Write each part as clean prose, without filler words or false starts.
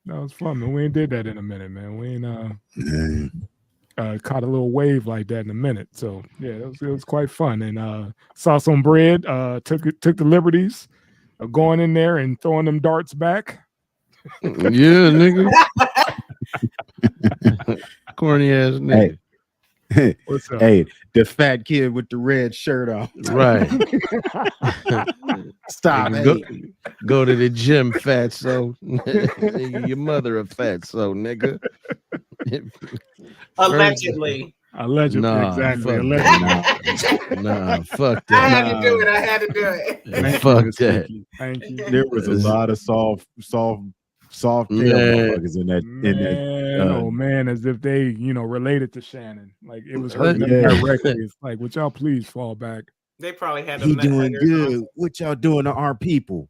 That was fun, man. We ain't did that in a minute, man. We ain't caught a little wave like that in a minute. So yeah, it was quite fun. And saw some bread. Took the liberties of going in there and throwing them darts back. Yeah, nigga. Corny ass nigga. Hey. What's up? Hey, the fat kid with the red shirt on. Right. Stop. Nigga, Hey. go to the gym, fatso. Nigga, your mother a fatso, nigga. Allegedly. Allegedly, Nah, exactly. fuck Allegedly. Nah, fuck I that. had to do it. I had to do it. Thank Fuck you, that. Thank you. There was a lot of soft tail motherfuckers in that. Man, oh man, as if they, related to Shannon. Like it was hurting them Yeah. directly. It's like, would y'all please fall back? They probably had He them doing good. What y'all doing to our people?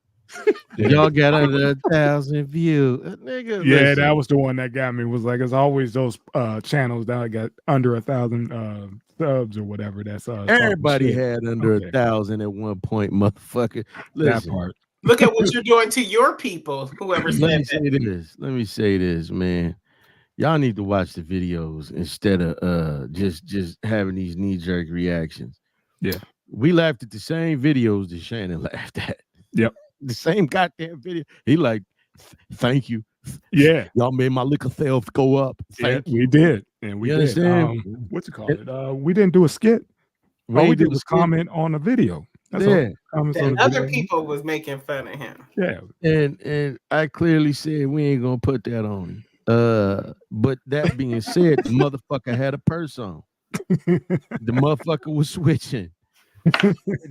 Y'all got under 1,000 views. Nigga, Yeah, listen. that was the one that got me. Was like, it's always those channels that got under 1,000 subs or whatever. That's Everybody had under 1,000 at one point, motherfucker. Listen, that part. Look at what you're doing to your people. Whoever said that. Let me say this, man. Y'all need to watch the videos instead of just having these knee-jerk reactions. Yeah. We laughed at the same videos that Shannon laughed at. Yep. The same goddamn video. He like, thank you. Yeah. Y'all made my liquor sales go up. Thank you. We did. And we You did. understand? What's it called? We didn't do a skit. All we did was comment on the video. That's all. Comments on And the other video. people was making fun of him. Yeah. And I clearly said we ain't gonna put that on him. But that being said, the motherfucker had a purse on. The motherfucker was switching.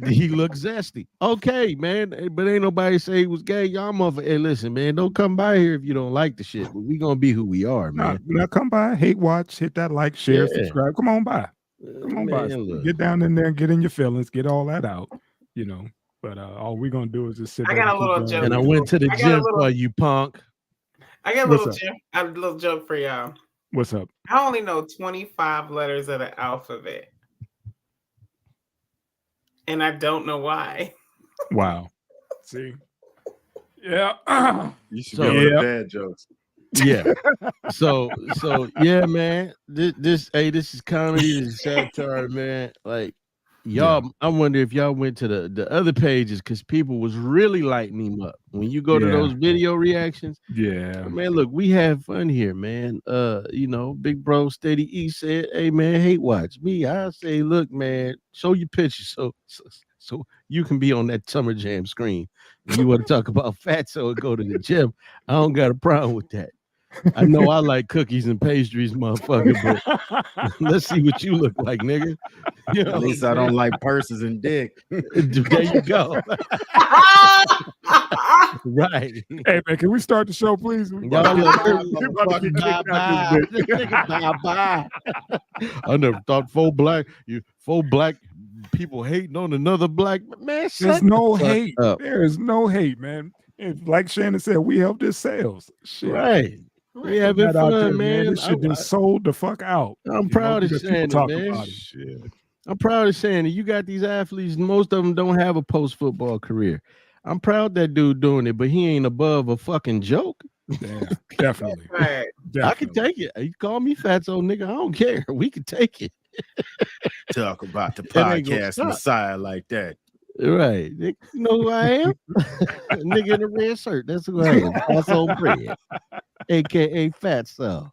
He looked zesty. Okay, man, but ain't nobody say he was gay. Y'all motherfucker. Hey, listen, man, don't come by here if you don't like the shit. But we gonna be who we are, man. Now come by, hate watch, hit that like, share, subscribe. Come on by. Come on by. Look. Get down in there and get in your feelings, get all that out, But all we're gonna do is just sit there. I got a little joke. And I went to the gym for you, punk. I got a little joke for y'all. What's up? I only know 25 letters of the alphabet. And I don't know why. Wow. See? Yeah. You should go with bad jokes. Yeah. So yeah, man. This is comedy, this is satire, man. Like y'all, I wonder if y'all went to the other pages because people was really lighting him up. When you go to those video reactions, man, look, we have fun here, man. Big bro Steady E said, hey man, hate watch me. I say, look, man, show your pictures so you can be on that Summer Jam screen. If you want to talk about fatso and go to the gym, I don't got a problem with that. I know I like cookies and pastries, motherfucker, but let's see what you look like, nigga. At least I don't like purses and dick. There you go. Right. Hey man, can we start the show, please? I never thought four black people hating on another black man. There's no hate. There is no hate, man. And like Shannon said, we help this sales. Shit. Right. We having fun, man. This shit been sold the fuck out. I'm proud of Shannon, man. I'm proud of Shannon. You got these athletes, most of them don't have a post-football career. I'm proud that dude doing it, but he ain't above a fucking joke. Yeah, definitely. Right. I can take it. You call me fatso, nigga. I don't care. We can take it. Talk about the podcast messiah like that. Right. You know who I am? Nigga in a red shirt. That's who I am. Fatso Bread. AKA Fatso.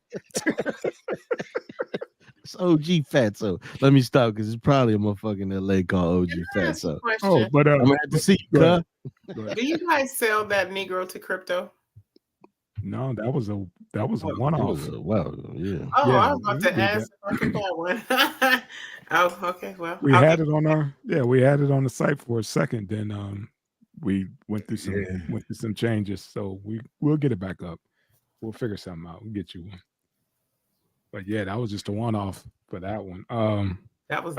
It's OG Fatso. Let me stop because it's probably a motherfucker in LA called OG Fatso. Oh, but I'm gonna have to see you, do you guys sell that Negro to crypto? No, that was a one-off. Wow, yeah. Oh, I was about to ask if I could buy one. Oh, okay. Well, we had it on the site for a second. Then we went through some changes, so we'll get it back up. We'll figure something out. We'll get you one. But yeah, that was just a one-off for that one. That was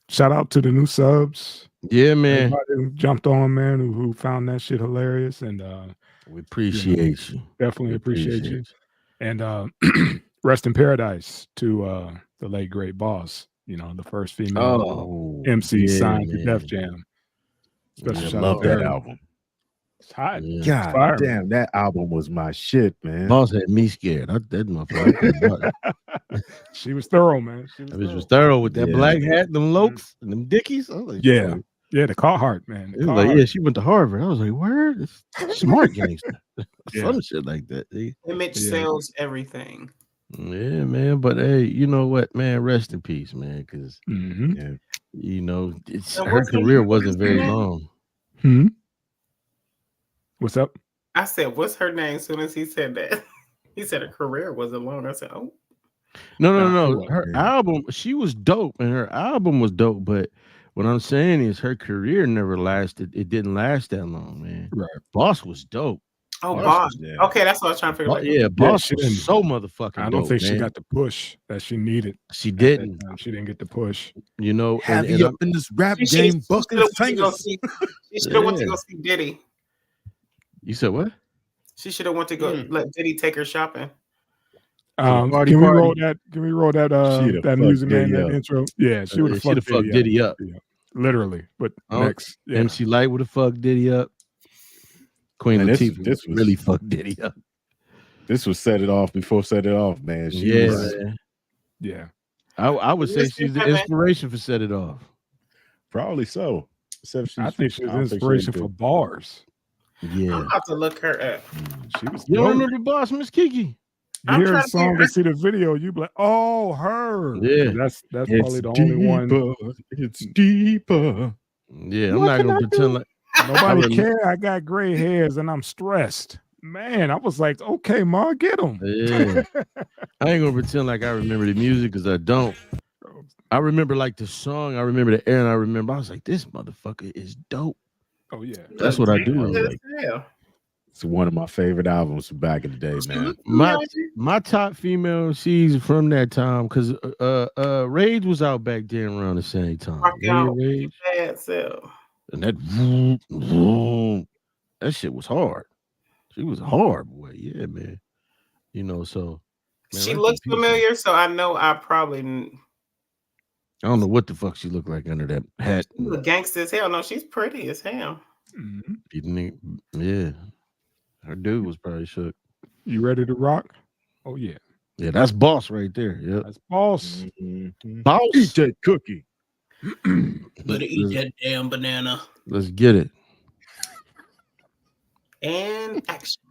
shout out to the new subs. Yeah, man. Everybody who jumped on, man, who found that shit hilarious, and we appreciate you. Definitely appreciate you. And rest in paradise to the late great boss. The first female MC signed to Def Jam. Special shout out that album. It's hot. Yeah. God Fire, damn, that album was my shit, man. Boss had me scared. That motherfucker. She was thorough, man. She I was was thorough with that Yeah. black hat, them lokes, and them dickies. I was like, Yeah. fuck. Yeah, the Carhartt, man. It was like, yeah, she went to Harvard. I was like, where? Smart gangster. Yeah. Some shit like that. Image sells everything. Yeah, man. But hey, you know what, man? Rest in peace, man. Because you know, her career wasn't very long. What's up? I said, what's her name? As soon as he said that, he said her career wasn't long. I said, oh. No. Her album, she was dope, and her album was dope. But what I'm saying is, her career never lasted. It didn't last that long, man. Right. Boss was dope. Oh, Boss. Okay, that's what I was trying to figure out. Yeah, Boss was so motherfucking dope. I don't think man. she got the push that she needed. She didn't. She didn't get the push. You know, have you up in this rap game, bucking fingers. She should have went to go see Diddy. You said what? She should have went to go let Diddy take her shopping. Can we roll that? Can we roll that? That music man, that intro. Yeah, she would have fucked Diddy up. Yeah, literally. But next, MC Light would have fucked Diddy up. Queen Latifah this was really fucked Diddy up. This was Set It Off before Set It Off, man. Yeah. I would say she's the inspiration for Set It Off. Probably so. I think she's the inspiration for bars. Yeah, I'm about to look her up. She was. You don't remember Boss, Miss Kiki? You hear the song and see the video, you be like, "Oh, her." Yeah, that's probably the only one. It's deeper. Yeah, I'm not gonna pretend like nobody care. I got gray hairs and I'm stressed. Man, I was like, okay, Ma, get them. Yeah, I ain't gonna pretend like I remember the music because I don't. I remember like the song. I remember the air, and I was like, this motherfucker is dope. Oh yeah, that's what I do. Like, it's one of my favorite albums back in the day, man. My top female, she's from that time because Rage was out back then around the same time. Rage. And that shit was hard. She was a hard boy, yeah, man. You know, so man, she looks familiar, so I know I probably. I don't know what the fuck she looked like under that hat. She's a gangster as hell. No, she's pretty as hell. Yeah, her dude was probably shook. You ready to rock? Oh yeah, yeah. That's Boss right there. Yeah, that's Boss. Boss, eat that cookie. Better eat that damn banana. Let's get it. And action.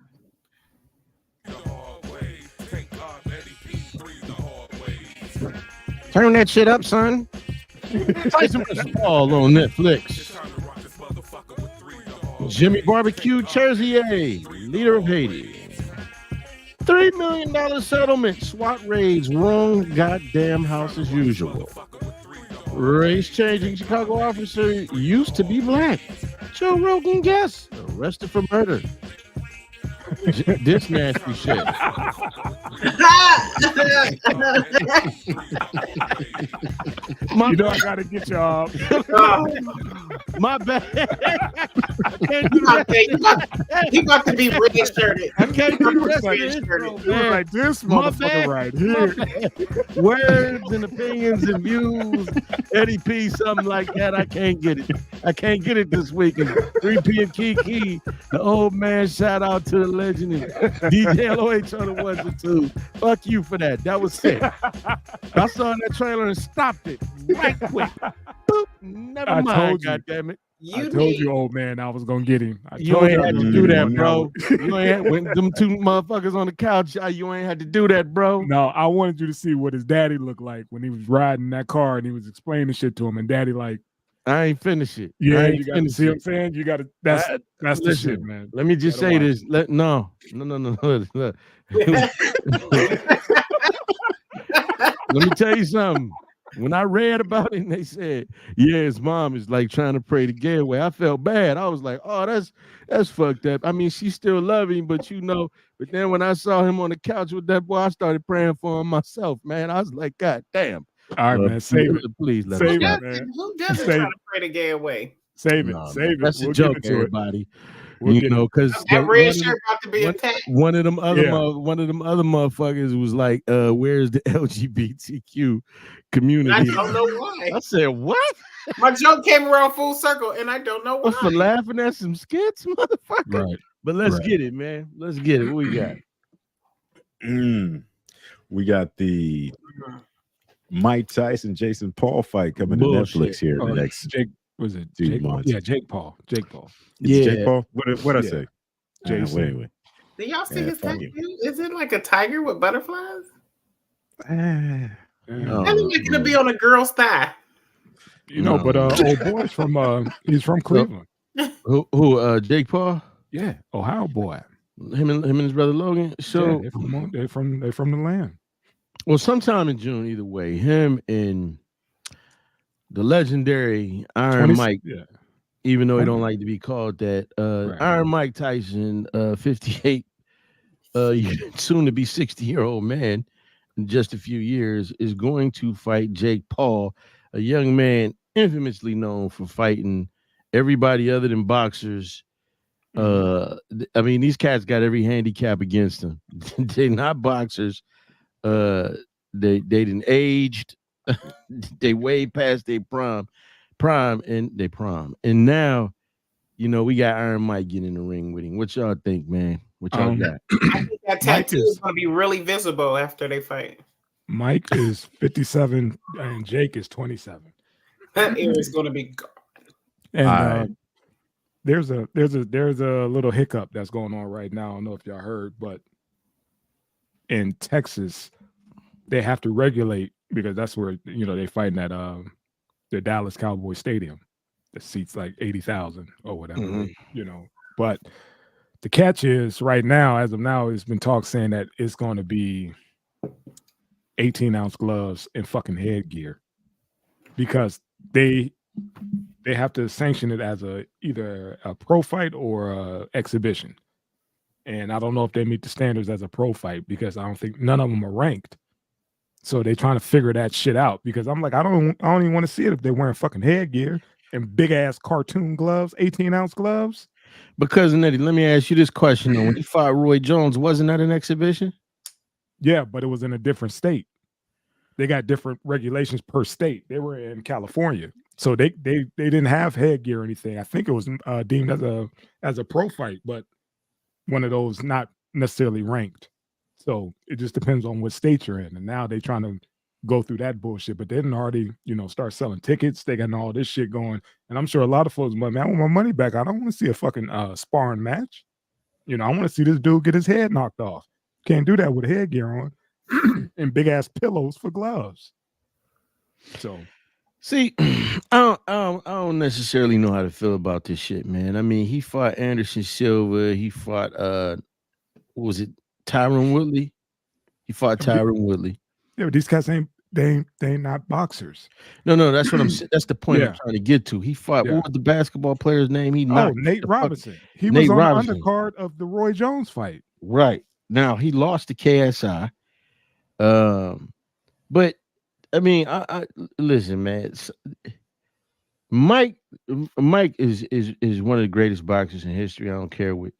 Turn that shit up, son. Tyson vs. Paul on Netflix. Jimmy Barbecue Chérizier, leader of Haiti. $3 million settlement. SWAT raids wrong goddamn house as usual. Race changing Chicago officer used to be black. Joe Rogan guest arrested for murder. This nasty shit. You know I gotta get y'all. My bad. He about to be red shirted. I can't do this. Like this motherfucker right here. Words and opinions and views. Eddie P, something like that. I can't get it. I can't get it this week. 3P and Kiki, the old man. Shout out to the legend and DJ LOH on the ones and twos. Fuck you for that. That was sick. I saw that trailer and stopped it right quick. Boop. Never mind. God damn it. I told you, old man, I was gonna get him. You ain't had to do that, bro. You ain't had, when them two motherfuckers on the couch, you ain't had to do that, bro. No, I wanted you to see what his daddy looked like when he was riding that car and he was explaining shit to him, and daddy like, I ain't finished it. Yeah, you got to see what I'm saying. You got to. That's the shit, man. Let me just say this. No. Let me tell you something. When I read about it and they said, yeah, his mom is like trying to pray the gay away, I felt bad. I was like, oh, that's fucked up. I mean, she still love him, but but then when I saw him on the couch with that boy, I started praying for him myself, man. I was like, God damn. All right, man, save it. Please, man. Who doesn't try to pray the gay away? Save it. Save it. That's a joke, everybody. You know, because that red shirt about to be attacked. one of them other motherfuckers was like, "Where's the LGBTQ community?" I don't know why. I said, "What?" My joke came around full circle, and I don't know why. For laughing at some skits, motherfucker. Right. But let's get it, man. Let's get it. What we got? We got the Mike Tyson, Jason Paul fight coming to Netflix here in the next Jake, was it 2 Jake months? Yeah, Jake Paul. Jake Paul. It's Jake Paul? What I say? Jason. Anyway. Do y'all see his tattoo? Is it like a tiger with butterflies? I How is it gonna be on a girl's thigh? You know, but old boy's from he's from Cleveland. Who Jake Paul? Yeah, Ohio boy. Him and his brother Logan. So they're from the land. Well, sometime in June, either way, him and the legendary Iron Mike, even though he don't like to be called that, Iron Mike Tyson, 58, soon to be 60-year-old man in just a few years, is going to fight Jake Paul, a young man infamously known for fighting everybody other than boxers. I mean, these cats got every handicap against them. They're not boxers. They didn't aged. They way past their prime, and now, you know, we got Iron Mike getting in the ring with him. What y'all think, man? What y'all got? I think that tattoo is going to be really visible after they fight. Mike is 57 and Jake is 27. That ear is going to be gone. And there's a little hiccup that's going on right now. I don't know if y'all heard, but in Texas, they have to regulate, because that's where, you know, they fighting at the Dallas Cowboy Stadium. The seats like 80,000 or whatever, you know. But the catch is right now, as of now, it's been talk saying that it's going to be 18-ounce gloves and fucking headgear, because they have to sanction it as either a pro fight or a exhibition. And I don't know if they meet the standards as a pro fight, because I don't think none of them are ranked. So they're trying to figure that shit out, because I'm like, I don't even want to see it if they're wearing fucking headgear and big ass cartoon gloves, 18-ounce gloves. Because Nettie, let me ask you this question though. When he fought Roy Jones, wasn't that an exhibition? Yeah, but it was in a different state. They got different regulations per state. They were in California, so they didn't have headgear or anything. I think it was deemed as a pro fight, but one of those not necessarily ranked. So it just depends on what state you're in. And now they're trying to go through that bullshit, but they didn't already, you know, start selling tickets. They got all this shit going. And I'm sure a lot of folks, but man, I want my money back. I don't want to see a fucking sparring match. You know, I want to see this dude get his head knocked off. Can't do that with headgear on and big ass pillows for gloves. So, see, I don't necessarily know how to feel about this shit, man. I mean, he fought Anderson Silva. He fought what was it, Tyron Woodley? He fought Tyron Woodley. Yeah, but these guys ain't not boxers. No, that's what I'm saying. That's the point I'm trying to get to. He fought what was the basketball player's name? Nate Robinson. He was on the undercard of the Roy Jones fight. Right. Now he lost to KSI. But I mean, I listen, man. Mike is one of the greatest boxers in history. I don't care what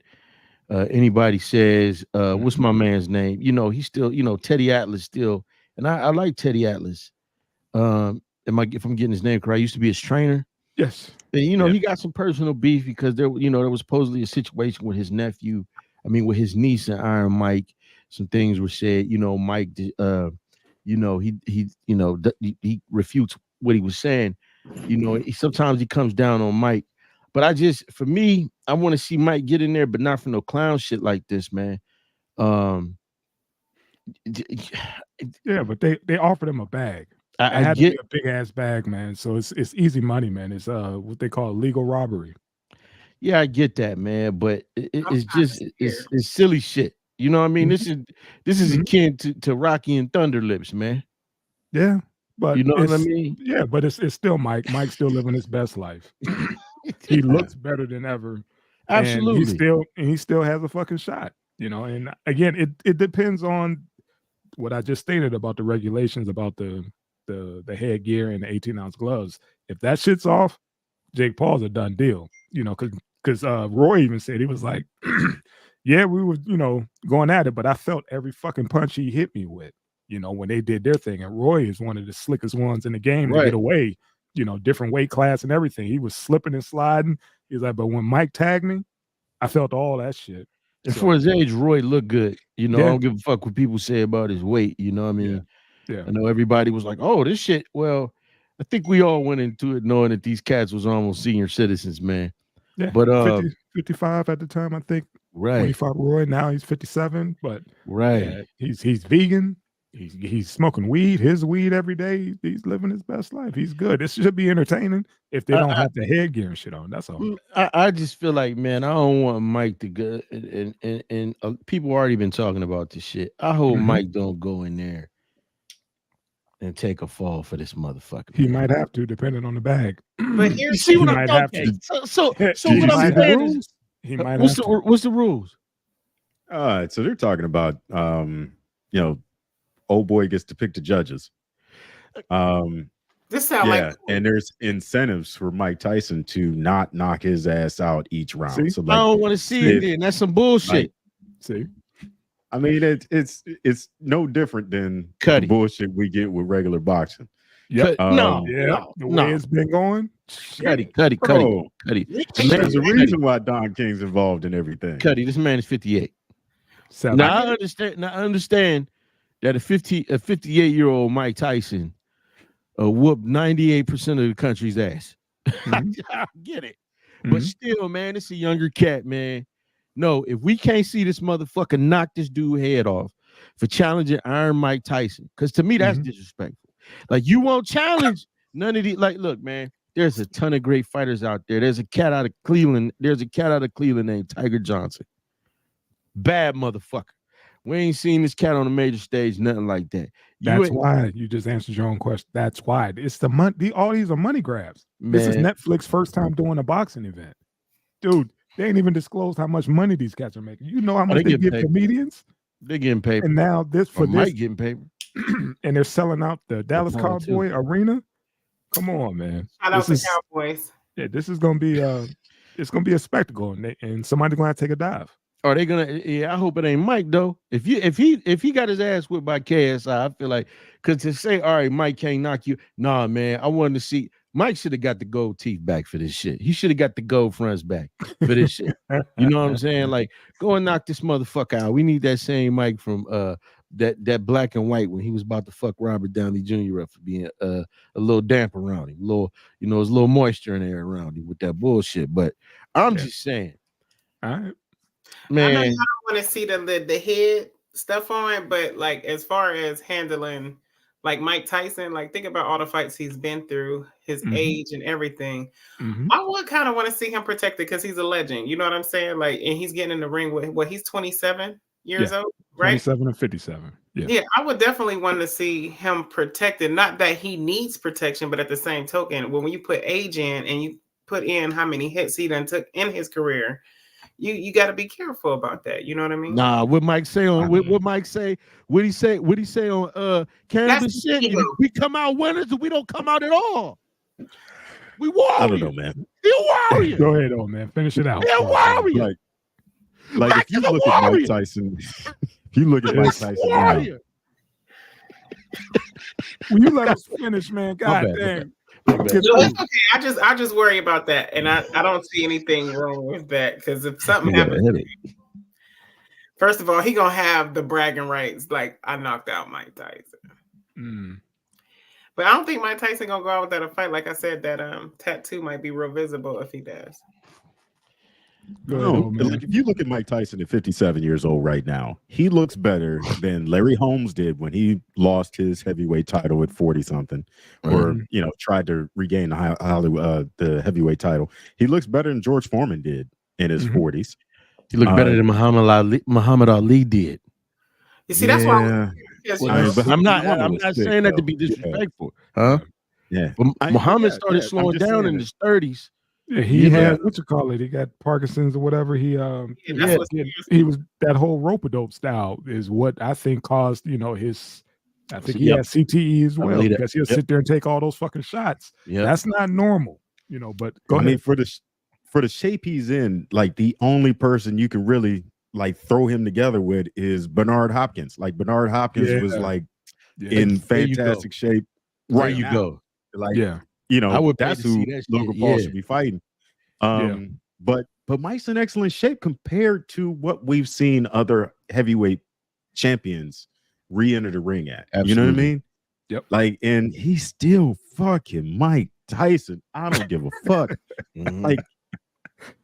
anybody says. What's my man's name? You know, he's still, you know, Teddy Atlas still, and I like Teddy Atlas. If I'm getting his name correct, I used to be his trainer. Yes. And, you know, he got some personal beef because there was supposedly a situation with his nephew. I mean, with his niece and Iron Mike. Some things were said. You know, Mike. You know, he refutes what he was saying. You know, sometimes he comes down on Mike. But for me, I want to see Mike get in there, but not for no clown shit like this, man. Yeah, but they offered him a bag. I had get a big ass bag, man. So it's easy money, man. It's what they call legal robbery. Yeah, I get that, man. But it's just it's silly shit. You know what I mean? This is akin to Rocky and Thunder Lips, man. Yeah, but you know what I mean? Yeah, but it's still Mike. Mike's still living his best life. He looks better than ever. Absolutely. And he still has a fucking shot. You know, and again, it depends on what I just stated about the regulations about the headgear and the 18-ounce gloves. If that shit's off, Jake Paul's a done deal. you know, because Roy even said, he was like, yeah, we were, you know, going at it, but I felt every fucking punch he hit me with, you know, when they did their thing. And Roy is one of the slickest ones in the game to get away, you know, different weight class and everything. He was slipping and sliding. He's like, but when Mike tagged me, I felt all that shit. And for his age, Roy looked good. You know, I don't give a fuck what people say about his weight. You know what I mean? Yeah. I know everybody was like, oh, this shit. Well, I think we all went into it knowing that these cats was almost senior citizens, man. Yeah. But 55 at the time, I think. Right. When he fought Roy, now he's 57. But right. He's vegan. He's smoking weed, his weed every day. He's living his best life. He's good. This should be entertaining if they don't have the headgear and shit on. That's all. I just feel like, man, I don't want Mike to go. And people already been talking about this shit. I hope Mike don't go in there and take a fall for this motherfucker. He might have to, depending on the bag. But you see what I'm talking. So what I'm saying is, he might. What's the rules? So they're talking about you know, old boy gets to pick the judges. This sounds like, and there's incentives for Mike Tyson to not knock his ass out each round. See? So like, I don't want to see it. Then that's some bullshit. Like, see, I mean, it's no different than the bullshit we get with regular boxing. Yeah, the way it's been going. Cuddy. There's a reason why Don King's involved in everything. Cuddy, this man is 58. Now I understand that a 58-year-old Mike Tyson whooped 98% of the country's ass. I get it. But still, man, it's a younger cat, man. No, if we can't see this motherfucker knock this dude head off for challenging Iron Mike Tyson, because to me, that's disrespectful. Like, you won't challenge none of these. Like, look, man, there's a ton of great fighters out there. There's a cat out of Cleveland. Named Tiger Johnson. Bad motherfucker. We ain't seen this cat on a major stage, nothing like that. That's why you just answered your own question. That's why it's the money. All these are money grabs. Man. This is Netflix first time doing a boxing event, dude. They ain't even disclosed how much money these cats are making. You know how much they give comedians? They're getting paid. And now this for Mike getting paid. And they're selling out the Dallas Cowboy Arena. Come on, man. Shout out to Cowboys. Yeah, this is gonna be it's gonna be a spectacle, and somebody's gonna have to take a dive. Are they gonna? Yeah, I hope it ain't Mike though. If he got his ass whipped by KSI, I feel like, because to say, all right, Mike can't knock you. Nah, man, I wanted to see. Mike should have got the gold teeth back for this shit. He should have got the gold fronts back for this shit. You know what I'm saying? Like, go and knock this motherfucker out. We need that same Mike from that black and white when he was about to fuck Robert Downey Jr. up for being a little damp around him. There's a little moisture in there around him with that bullshit. But I'm just saying. All right. Man, I don't want to see the head stuff on, but like as far as handling like Mike Tyson, like think about all the fights he's been through, his age and everything. I would kind of want to see him protected because he's a legend. You know what I'm saying? Like, and he's getting in the ring with he's 27 years old, right? 27 and 57. Yeah, I would definitely want to see him protected. Not that he needs protection, but at the same token, when you put age in and you put in how many hits he done took in his career, you got to be careful about that. You know what I mean? Nah, what Mike say on what Mike say? What he say on cannabis shit? We come out winners, and we don't come out at all. We warrior. I don't know, man. You're warrior. Go ahead, man. Finish it out. You're warrior. Like if you look at Mike Tyson, now, will you let us finish, man? God damn. It's okay. I just worry about that, and I don't see anything wrong with that because if something happens, first of all, he gonna have the bragging rights like I knocked out Mike Tyson. But I don't think Mike Tyson gonna go out without a fight. Like I said, that tattoo might be real visible if he does. Like if you look at Mike Tyson at 57 years old right now, he looks better than Larry Holmes did when he lost his heavyweight title at 40 something, or tried to regain the heavyweight title. He looks better than George Foreman did in his 40s. He looked better than Muhammad Ali did. You see, that's why. I'm not saying that to be disrespectful, huh? Yeah, but Muhammad started slowing down in his 30s. Yeah, he had He got Parkinson's or whatever. He was that whole rope-a-dope style is what I think caused his. I think he had CTE as well because he'll sit there and take all those fucking shots. That's not normal, But go ahead. I mean, for for the shape he's in, like the only person you can really like throw him together with is Bernard Hopkins. Like Bernard Hopkins was like in fantastic shape right there you now. Go. Like, I would that's who Logan Paul should be fighting. But Mike's in excellent shape compared to what we've seen other heavyweight champions re-enter the ring at. Absolutely. You know what I mean? Yep. Like, and he's still fucking Mike Tyson. I don't give a fuck. Like,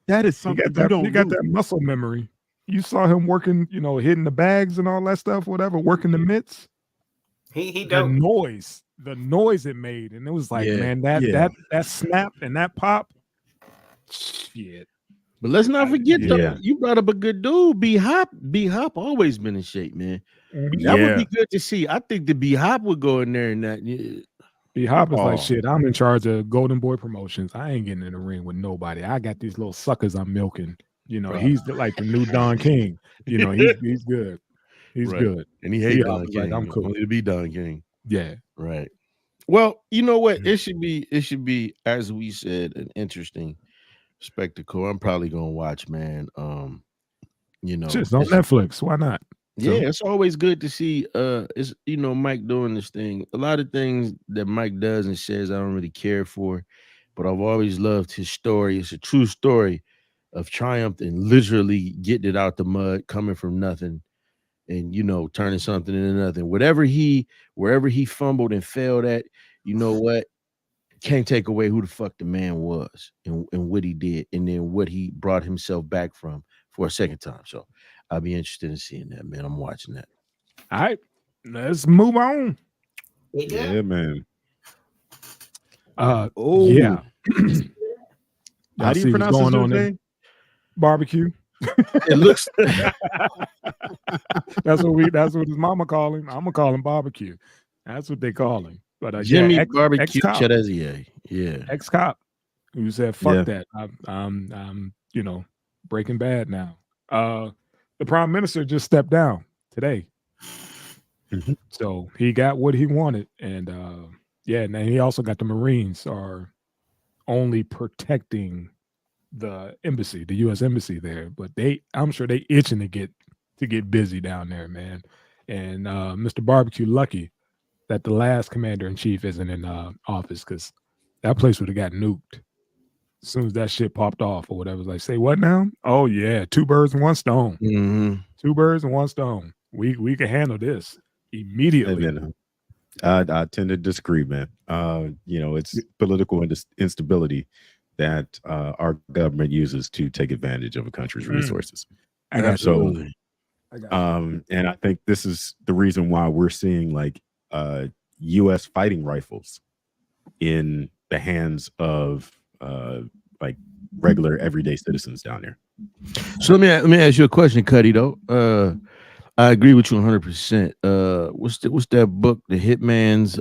that is something you got that muscle memory. You saw him working, hitting the bags and all that stuff, whatever, working the mitts. He the noise it made, and it was like, man, that snap and that pop, shit. But let's not forget though, you brought up a good dude, B Hop. B Hop always been in shape, man. That would be good to see. I think the B Hop would go in there and that. B Hop is like, shit, I'm in charge of Golden Boy Promotions. I ain't getting in the ring with nobody. I got these little suckers I'm milking. He's like the new Don King. He's good. He's good. And he hates Don King. Like, I'm cool. It'll be Don King. Yeah. Right. Well, you know what? It should be, as we said, an interesting spectacle. I'm probably gonna watch, man. Just on Netflix. Why not? Yeah, it's always good to see it's Mike doing this thing. A lot of things that Mike does and says I don't really care for, but I've always loved his story. It's a true story of triumph and literally getting it out the mud, coming from nothing, and turning something into nothing. Wherever he fumbled and failed at, you know what? Can't take away who the fuck the man was and what he did, and then what he brought himself back from for a second time. So I'll be interested in seeing that, man. I'm watching that. All right, let's move on. Yeah, man. Yeah. How do you pronounce his name? Barbecue. It looks. That's what his mama call him. I'm gonna call him Barbecue. That's what they call him. But Jimmy Barbecue Chérizier. Yeah, ex-cop who said, "Fuck that. I'm Breaking Bad now." The prime minister just stepped down today, so he got what he wanted, and and then he also got the Marines are only protecting the embassy, the U.S. embassy there, but I'm sure they itching to get busy down there, man. And Mr. Barbecue lucky that the last commander-in-chief isn't in office, because that place would have got nuked as soon as that shit popped off or whatever. Like, say what now? Oh yeah, 2 birds and 1 stone. 2 birds and 1 stone. We can handle this immediately. I tend to disagree, man. It's political instability that our government uses to take advantage of a country's resources. And I think this is the reason why we're seeing like U.S. fighting rifles in the hands of like regular everyday citizens down there. So let me ask you a question, Cuddy. Though I agree with you 100%. What's that book, The Hitman's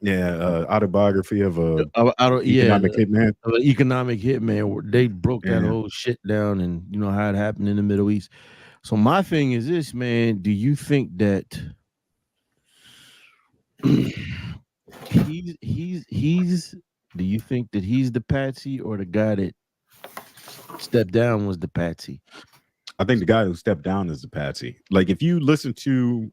autobiography of economic hitman. Of an economic hitman, where they broke that whole shit down, and how it happened in the Middle East. So my thing is this, man. Do you think that do you think that he's the patsy, or the guy that stepped down was the patsy? I think the guy who stepped down is the patsy. Like, if you listen to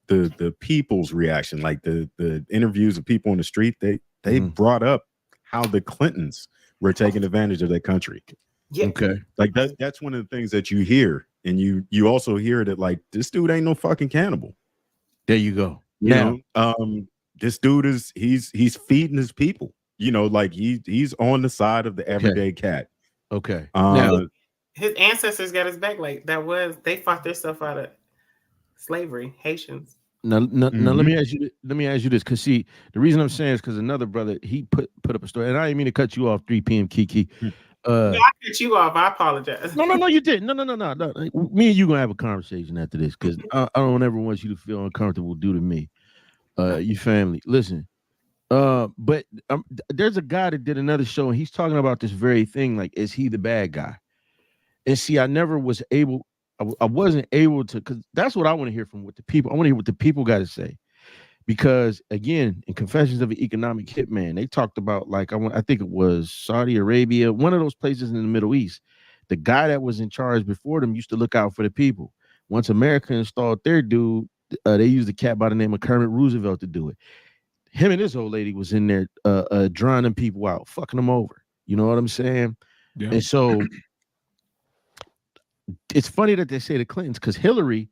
the people's reaction, like the interviews of people on the street, they brought up how the Clintons were taking advantage of their country. Yeah. Okay. Like that's one of the things that you hear, and you also hear that like this dude ain't no fucking cannibal. There you go. This dude he's feeding his people. Like he's on the side of the everyday cat. Okay. His ancestors got his back. Like they fought themselves out of slavery, Haitians. Now let me ask you this, because see, the reason I'm saying is because another brother, he put up a story, and I didn't mean to cut you off 3 p.m. Kiki. I cut you off. I apologize. No, you didn't. No. Me and you gonna have a conversation after this, because I don't ever want you to feel uncomfortable due to me. You family. Listen. But there's a guy that did another show, and he's talking about this very thing. Like, is he the bad guy? And see, I wasn't able to, because that's what I want to hear from what the people. I want to hear what the people got to say, Because again, in Confessions of an Economic Hitman, they talked about, like, I think it was Saudi Arabia, one of those places in the Middle East. The guy that was in charge before them used to look out for the people. Once America installed their dude, they used a cat by the name of Kermit Roosevelt to do it. Him and this old lady was in there drowning people out, fucking them over. You know what I'm saying? Yeah. And so it's funny that they say the Clintons, because Hillary,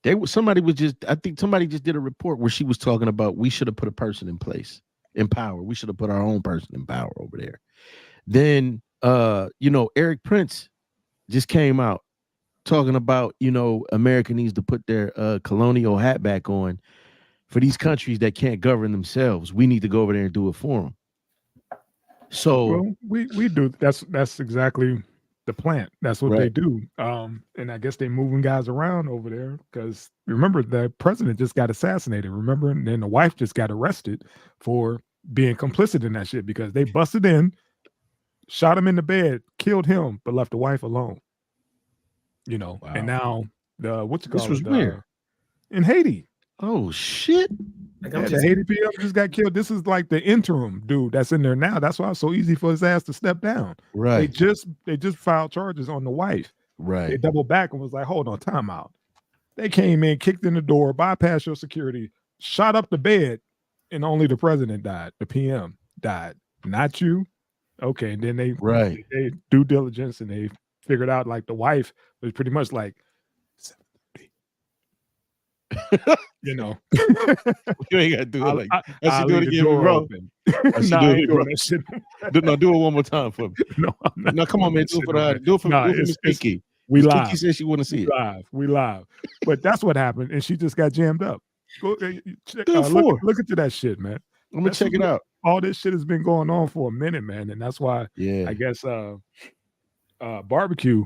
I think somebody just did a report where she was talking about we should have put a person in place, in power. We should have put our own person in power over there. Then Eric Prince just came out talking about, America needs to put their colonial hat back on for these countries that can't govern themselves. We need to go over there and do it for them. So we do. That's exactly the plant. That's what they do. And I guess they're moving guys around over there because remember the president just got assassinated. Remember, and then the wife just got arrested for being complicit in that shit because they busted in, shot him in the bed, killed him, but left the wife alone. Wow. And now This was weird. In Haiti. Oh shit! The Haiti PM just got killed. This is like the interim dude that's in there now. That's why it's so easy for his ass to step down. Right. They just filed charges on the wife. Right. They doubled back and was like, hold on, time out. They came in, kicked in the door, bypassed your security, shot up the bed, and only the president died. The PM died, not you. Okay, and then they due diligence and they figured out like the wife was pretty much like. You ain't gotta do it like I should do it again, bro. I should do it, bro. No, do it one more time for me. No, come on, man. Do it for the do it for Miss Kiki. We live. Kiki said she want to see it. We live. But that's what happened, and she just got jammed up. Go look into that shit, man. I'm gonna check it out. All this shit has been going on for a minute, man, and that's why I guess barbecue,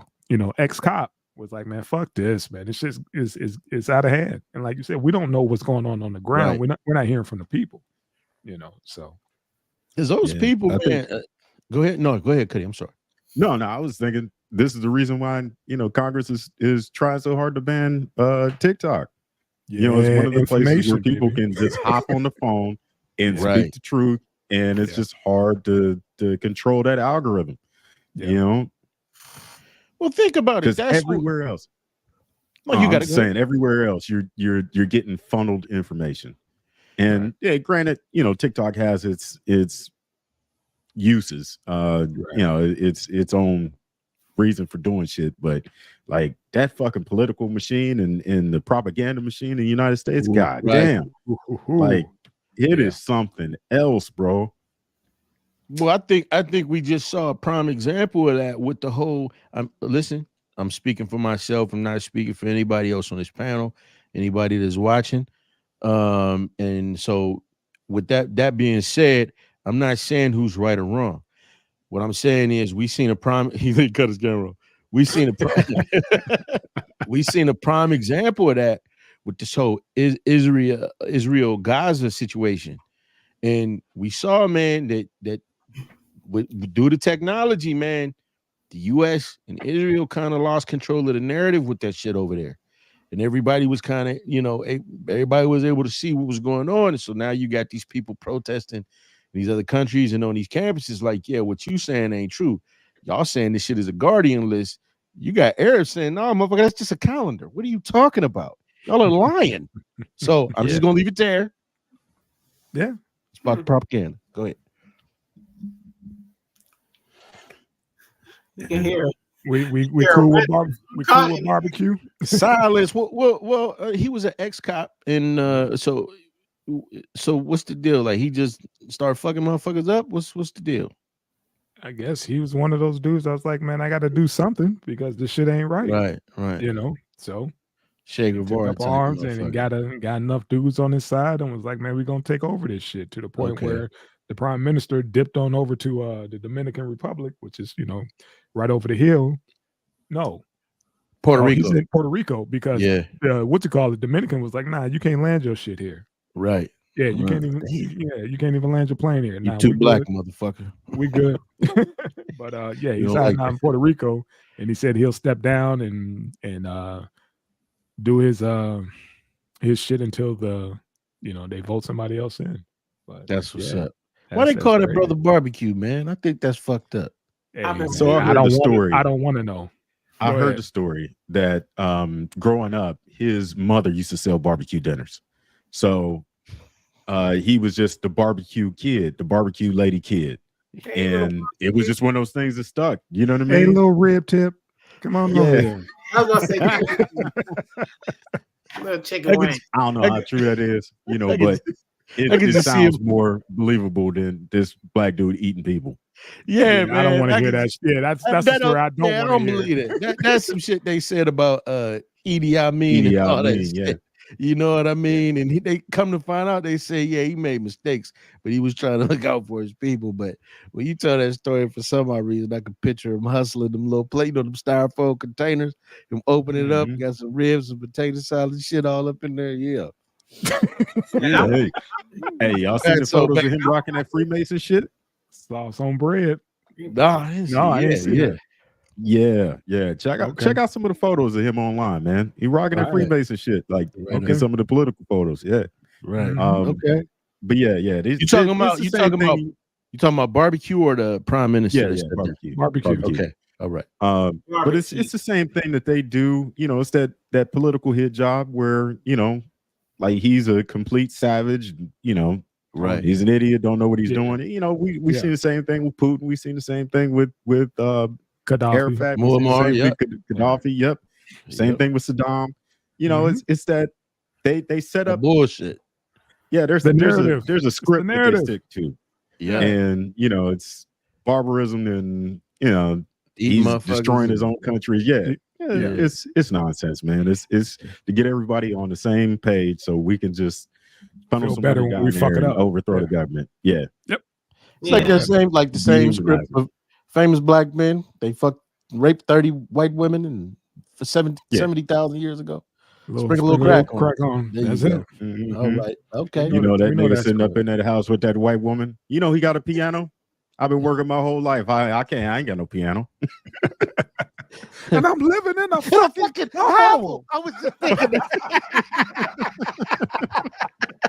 ex-cop was like, man, fuck this, man. This shit is out of hand. And like you said, we don't know what's going on the ground. Right. We're not hearing from the people, so. Because those people, man, go ahead. No, go ahead, Cuddy. I'm sorry. No, I was thinking this is the reason why, Congress is trying so hard to ban TikTok. Yeah, it's one of the places where people can just hop on the phone and speak the truth. And it's just hard to control that algorithm, Well, think about it. That's everywhere else. Well, you got to saying everywhere else, you're getting funneled information, and granted, TikTok has its uses, its own reason for doing shit, but like that fucking political machine and the propaganda machine in the United States, goddamn, like it is something else, bro. Well, I think we just saw a prime example of that with the whole. Listen, I'm speaking for myself. I'm not speaking for anybody else on this panel, anybody that's watching. And so, with that being said, I'm not saying who's right or wrong. What I'm saying is, we seen a prime. He cut his camera. We seen a prime example of that with this whole Israel Gaza situation, and we saw, man, that. Due to technology, man, the U.S. and Israel kind of lost control of the narrative with that shit over there. And everybody was kind of, everybody was able to see what was going on. And so now you got these people protesting in these other countries and on these campuses like, yeah, what you saying ain't true. Y'all saying this shit is a Guardian list. You got Arabs saying, no, motherfucker, that's just a calendar. What are you talking about? Y'all are lying. So I'm just going to leave it there. Yeah. It's about the propaganda. Go ahead. You can hear it. We cool with barbecue. Silence. Well, he was an ex-cop, and so what's the deal? Like he just started fucking motherfuckers up. What's the deal? I guess he was one of those dudes. I was like, man, I got to do something because this shit ain't right. Right. So Che Guevara up arms and got enough dudes on his side and was like, man, we're gonna take over this shit to the point where the prime minister dipped on over to the Dominican Republic, which is right over the hill. No, Puerto Rico. He's in Puerto Rico because the Dominican was like, nah, you can't land your shit here. Right. Yeah, you can't even. Yeah, you can't even land your plane here. You too black, motherfucker. We good. But he's out in Puerto Rico, and he said he'll step down and do his shit until the they vote somebody else in. But that's what's up. Why they call that crazy. brother barbecue, man? I think that's fucked up. Hey, so I heard the story. I don't want to know. I heard the story that growing up, his mother used to sell barbecue dinners. So he was just the barbecue kid, the barbecue lady kid. And it was just one of those things that stuck. You know what I mean? Hey, little rib tip. Come on over here. I was gonna say little chicken wing. I don't know how true that is, but it sounds more believable than this black dude eating people. Yeah, man. I don't want to hear that. Yeah, that's the story I don't believe it. That's some shit they said about Idi Amin and all that shit. Yeah. You know what I mean? And they come to find out, they say, yeah, he made mistakes, but he was trying to look out for his people. But when you tell that story, for some odd reason, I could picture him hustling them little plate, them styrofoam containers, him opening it up, got some ribs and potato salad and shit all up in there. Yeah. Hey, y'all seen the photos of him rocking that Freemason shit? Sauce on bread. I didn't see that. Yeah. Check out some of the photos of him online, man. He rocking that Freemason shit, like some of the political photos. Yeah, right. Okay, but yeah. You talking about barbecue or the prime minister? Yeah, barbecue. Okay, all right. But it's the same thing that they do. It's that political hit job where like he's a complete savage. Right. He's an idiot. Don't know what he's doing. We seen the same thing with Putin. We seen the same thing with Gaddafi, Gaddafi. Yep. Same thing with Saddam. It's that they set up bullshit. Yeah, there's a script that they stick to. Yeah, and it's barbarism, and he's destroying his own country. Yeah. It's nonsense, man. It's to get everybody on the same page so we can just funnel some better when we fuck it up, overthrow the government. Yeah. Yep. It's like the same script of famous black men. They raped 30 white women and for 70,000 years ago. Sprinkle a little crack on. That's it. Mm-hmm. All right. Okay. That nigga sitting up in that house with that white woman. He got a piano. I've been working my whole life. I ain't got no piano. And I'm living in a fucking hovel. I was just thinking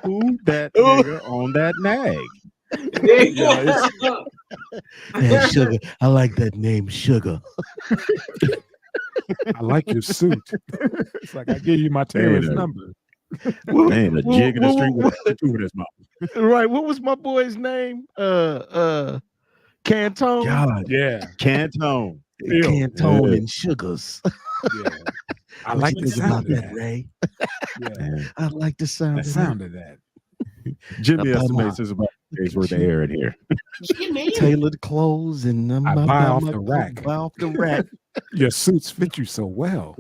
who that nigga on that nag? Hey, Sugar. I like that name, Sugar. I like your suit. It's like I give you my tailor's number. Man, a jig in the street with two in his mouth. Right. What was my boy's name? Cantone. God, yeah. Cantone. Cantone and Sugars. Yeah. I like the sound of that, Ray. I like the sound of that. Jimmy estimates there's about a day's worth of air in here. Tailored clothes and I buy off the rack. Buy off the rack. Your suits fit you so well.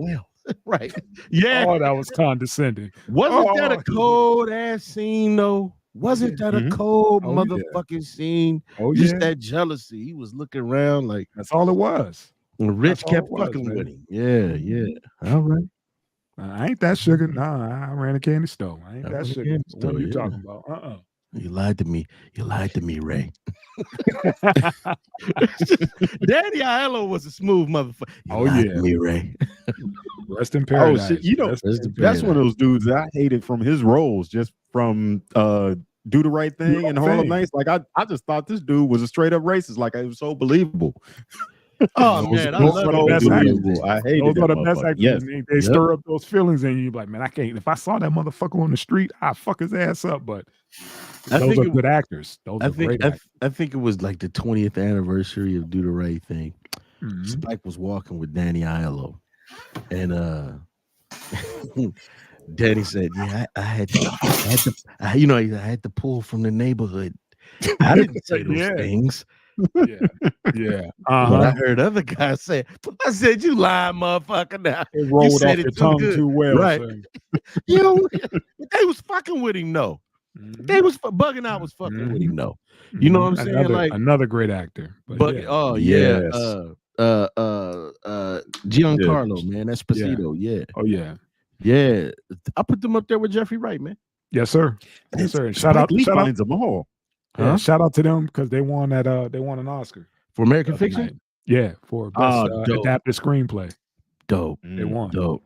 Right. Yeah. Oh, that was condescending. Wasn't that a cold ass scene though? Wasn't that a cold motherfucking scene? Oh, just that jealousy. He was looking around like that's all it was. And Rich kept fucking with him. Yeah. All right. I ain't that sugar. Nah, I ran a candy store. I ain't that sugar. What are you talking about? You lied to me. You lied to me, Ray. Danny Aiello was a smooth motherfucker. You lied to me, Ray. Rest in paradise. Oh shit! That's one of those dudes that I hated from his roles, just from Do the Right Thing and Harlem Nights. Like I just thought this dude was a straight up racist. Like it was so believable. Oh man, I hated those are the best actors. Yes. They stir up those feelings in you. Like, man, I can't. If I saw that motherfucker on the street, I'd fuck his ass up. But those are good actors. Those are great actors. I think it was like the 20th anniversary of Do the Right Thing. Spike was walking with Danny Aiello, and Danny said, "Yeah, I had to pull from the neighborhood. I didn't say those things." Yeah. But I heard other guys say, I said, "You lying, motherfucker!" Now it rolled off your tongue too well, right? They was fucking with him, no. They was bugging out, was fucking with him, no. You know what I'm saying? Like another great actor. Giancarlo, man, that's Esposito, yeah. I put them up there with Jeffrey Wright, man. Yes, sir. Yes, sir. And shout out them all. Yeah, shout out to them because they won an Oscar for American Fiction. Yeah, for best adapted screenplay. Dope. They won. Dope.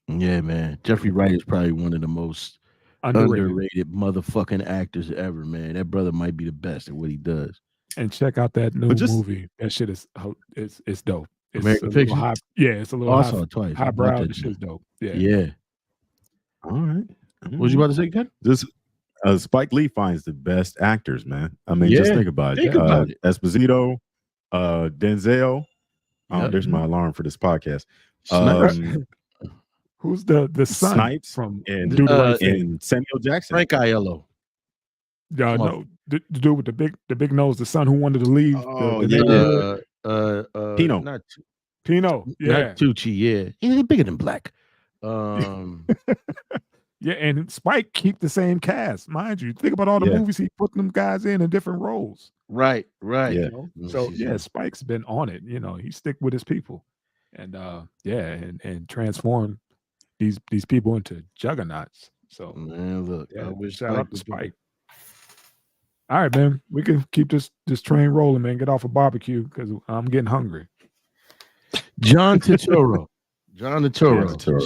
Yeah, man. Jeffrey Wright is probably one of the most underrated motherfucking actors ever, man. That brother might be the best at what he does. And check out that new movie. That shit is it's dope. It's American Fiction. It's a little I saw it twice. highbrow. The shit's dope. Yeah. Yeah. All right. What was you about to say, Ken? This Spike Lee finds the best actors, man. I mean, just think about it. Esposito, Denzel. There's my alarm for this podcast. Who's the son Snipes from and Samuel Jackson? Frank Aiello. No, the dude with the big nose, the son who wanted to leave. Pino. Not Pino. Yeah. Not Tucci. Yeah. He's bigger than Black. Yeah, and Spike keep the same cast, mind you. Think about all the movies he put them guys in different roles. Right. Yeah. You know? So Spike's been on it. You know, he stick with his people, and and transform these people into juggernauts. So man, look, I wish shout out to Spike. All right, man, we can keep this train rolling, man. Get off a barbecue because I'm getting hungry. John Turturro.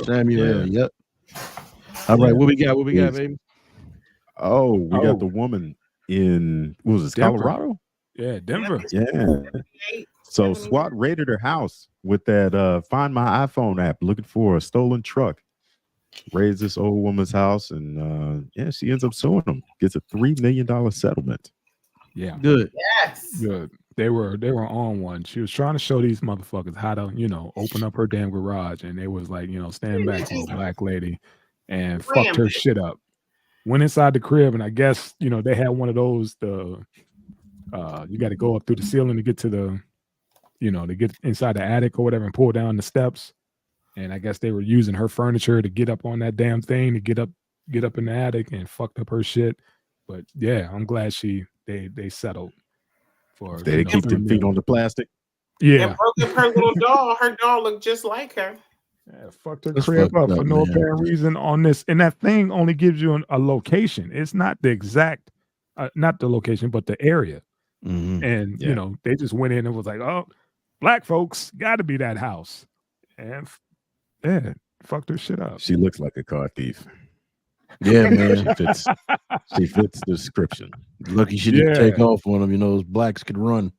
Samuel. Yep. All right, what we got? What we got, baby? Oh, we got the woman in what was this, Denver. Colorado? Yeah, Denver. Yeah. So SWAT raided her house with that Find My iPhone app, looking for a stolen truck. Raids this old woman's house, and she ends up suing them. Gets a $3 million settlement. Yeah, good. Yes, good. They were on one. She was trying to show these motherfuckers how to, open up her damn garage, and they was like, stand back, little black lady, and fucked her shit up. Went inside the crib, and I guess they had one of those you got to go up through the ceiling to get to the, to get inside the attic or whatever, and pull down the steps. And I guess they were using her furniture to get up on that damn thing to get up in the attic and fucked up her shit. But yeah, I'm glad they settled for. They keep their feet on the plastic. Yeah, and broke up her little doll. Her doll looked just like her. Yeah, fucked her crib up for no apparent reason on this. And that thing only gives you a location. It's not the exact, not the location, but the area. Mm-hmm. And they just went in and was like, "Oh, black folks got to be that house," and fucked her shit up. She looks like a car thief. Yeah, man. She fits the description. Lucky she didn't take off on them. Those blacks could run.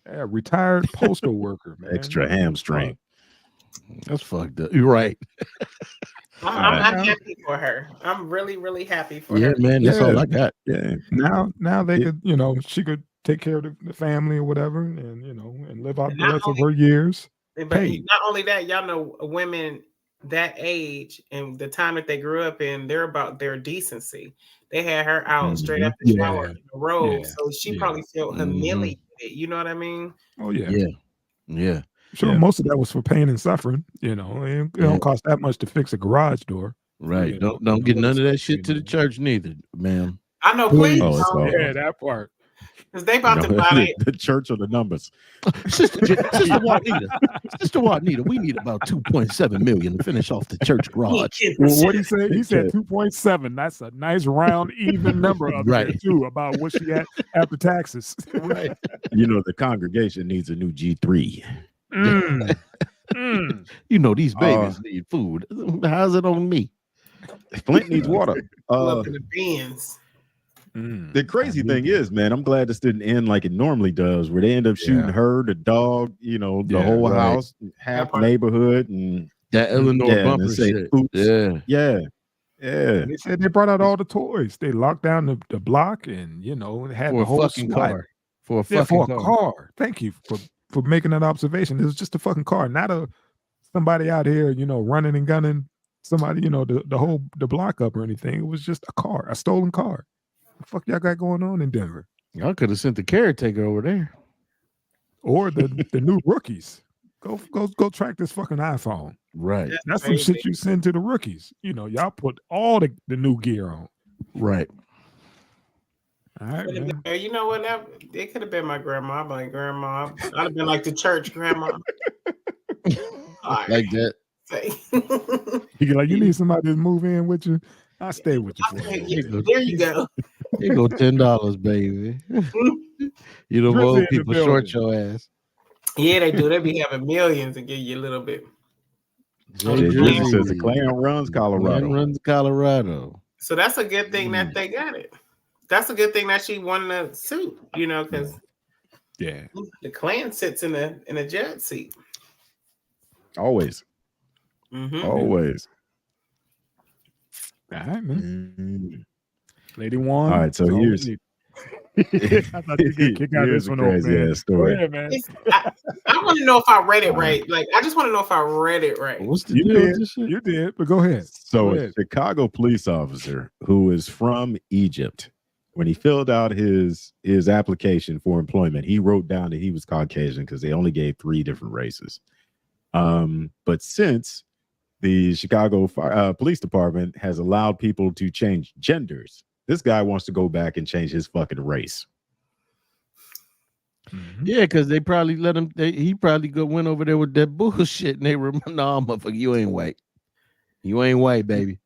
Yeah, retired postal worker, man. Extra hamstring. That's fucked up. You're right. I'm happy for her. I'm really, really happy for her. Yeah, man. That's all I got. Yeah. Now they could, she could take care of the family or whatever, and live out the rest of her years. But not only that, y'all know women that age and the time that they grew up in, they're about their decency. They had her out straight after the shower in the road, so she probably felt humiliated. You know what I mean? Oh yeah, yeah. Sure, most of that was for pain and suffering. It don't cost that much to fix a garage door. Right. Don't get none of that shit to the church neither, ma'am. I know, please. That part. Because they about to buy the church or the numbers. Sister Juanita, we need about 2.7 million to finish off the church garage. Well, what he said? He said 2.7. That's a nice round, even number of it too. About what she had after taxes. Right. The congregation needs a new G3. These babies need food. How's it on me? Flint needs water. In the bins. The crazy thing is, man, I'm glad this didn't end like it normally does, where they end up shooting her, the dog, the whole house, half neighborhood, and that Illinois bumper shit. Yeah. They said they brought out all the toys. They locked down the block, and had the whole fucking car. For a car. Thank you for making that observation. It was just a fucking car, not somebody out here, running and gunning somebody, the block up or anything. It was just a car, a stolen car. The fuck y'all got going on in Denver? Y'all could have sent the caretaker over there, or the new rookies. Go track this fucking iPhone. Right. That's some shit you send to the rookies. Y'all put all the new gear on. Right. All right, man. You know what? It could have been my grandma. I'm like, grandma. I'd have been like the church grandma. Like that. You need somebody to move in with you. I'll stay with you. There you go. Here go $10, baby. Old people short your ass. Yeah, they do. They be having millions and give you a little bit. Says the clan runs Colorado. Clan runs Colorado. So that's a good thing that they got it. That's a good thing that she won the suit, because the Klan sits in a judge seat. Always. Always. All right, man. Lady won. All right, so here's I thought you could kick out this one off, man. Story. Go ahead, man. I want to know if I read it right. Like, I just want to know if I read it right. What's the deal with this shit? You did, but go ahead. So a Chicago police officer who is from Egypt, when he filled out his application for employment, he wrote down that he was Caucasian because they only gave 3 different races. But since the Chicago Police Department has allowed people to change genders, this guy wants to go back and change his fucking race. Yeah, because they probably let him. He probably went over there with that bullshit, and they were, no, motherfucker, you ain't white. You ain't white, baby.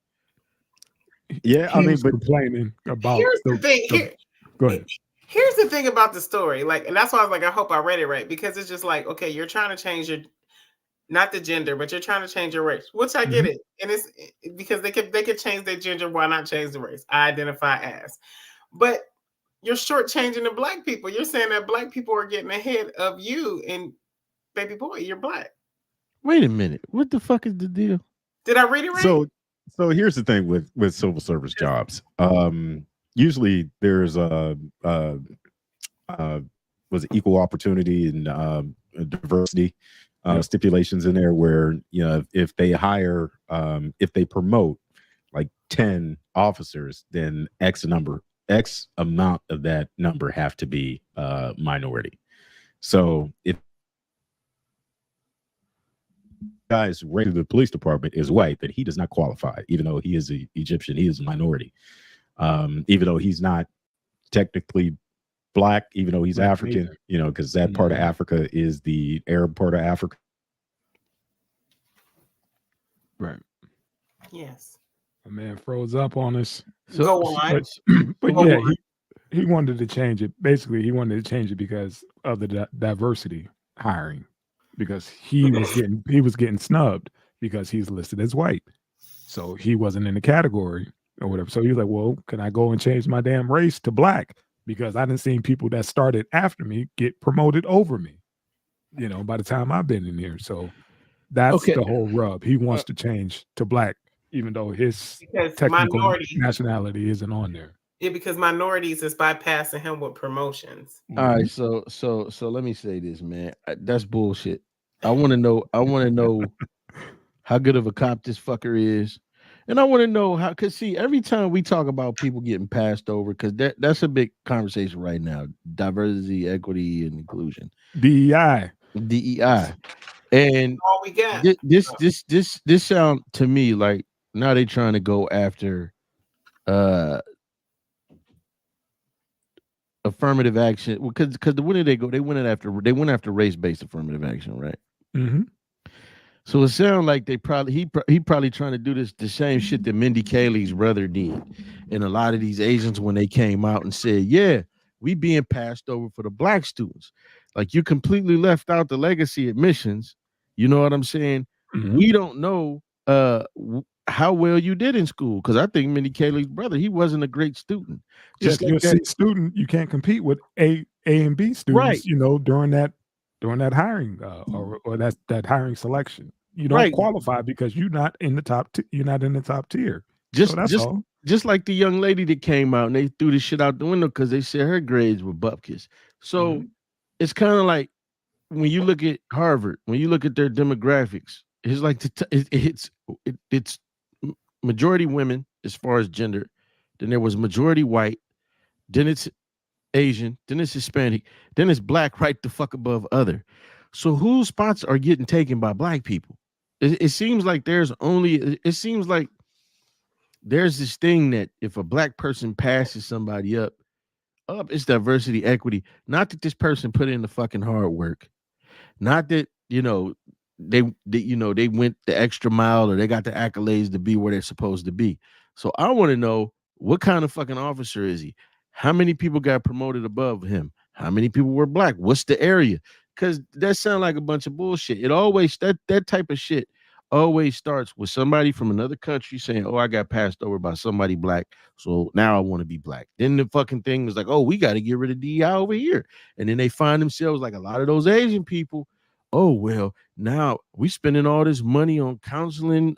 Yeah, I mean, but complaining about. Here's the thing. Go ahead. Here's the thing about the story, like, and that's why I was like, I hope I read it right, because it's just like, okay, you're trying to change not the gender, but you're trying to change your race, which I get it, and it's because they could change their gender. Why not change the race? I identify as, but you're shortchanging the black people. You're saying that black people are getting ahead of you, and baby boy, you're black. Wait a minute, what the fuck is the deal? Did I read it right? So here's the thing with civil service jobs. Usually there's was equal opportunity and diversity stipulations in there where, if they hire, if they promote like 10 officers, then X amount of that number have to be minority. So if guy's rated to the police department is white, that he does not qualify, even though he is an Egyptian, he is a minority. Even though he's not technically black, even though he's African, because that part of Africa is the Arab part of Africa. Right. Yes. My man froze up on us. Go on. But yeah, he wanted to change it. Basically, he wanted to change it because of the diversity hiring, because he was getting snubbed because he's listed as white, so he wasn't in the category or whatever. So he was like, well, can I go and change my damn race to black? Because I didn't see people that started after me get promoted over me, by the time I've been in here. So that's the whole rub. He wants to change to black, even though his technical nationality isn't on there. Yeah, because minorities is bypassing him with promotions. All right, so let me say this, man. That's bullshit. I want to know how good of a cop this fucker is. And I want to know how, because see, every time we talk about people getting passed over, because that's a big conversation right now. Diversity, equity, and inclusion. DEI. And all we got. This sound to me like now they trying to go after affirmative action, because when did they go? They went after race-based affirmative action, right? Mm-hmm. So it sounds like he probably trying to do the same shit that Mindy Kaling's brother did, and a lot of these Asians when they came out and said, "Yeah, we being passed over for the black students." Like, you completely left out the legacy admissions. You know what I'm saying? Mm-hmm. We don't know how well you did in school, because I think Mindy Kaling's brother, he wasn't a great student. Just like you're a C student, you can't compete with A and B students, right? During that hiring or that hiring selection. You don't qualify because you're not in the top tier. Just like the young lady that came out and they threw the shit out the window because they said her grades were bupkis. So it's kind of like when you look at Harvard, when you look at their demographics, it's like it's majority women as far as gender, then there was majority white, then it's Asian, then it's Hispanic, then it's black right the fuck above other. So whose spots are getting taken by black people? It seems like there's this thing that if a black person passes somebody up, it's diversity, equity. Not that this person put in the fucking hard work, not that they went the extra mile or they got the accolades to be where they're supposed to be. So I want to know, what kind of fucking officer is he? How many people got promoted above him? How many people were black? What's the area? Because that sounds like a bunch of bullshit. It always that type of shit always starts with somebody from another country saying, "Oh, I got passed over by somebody black, so now I want to be black." Then the fucking thing was like, "Oh, we got to get rid of DEI over here," and then they find themselves like a lot of those Asian people. Oh well, now we spending all this money on counseling,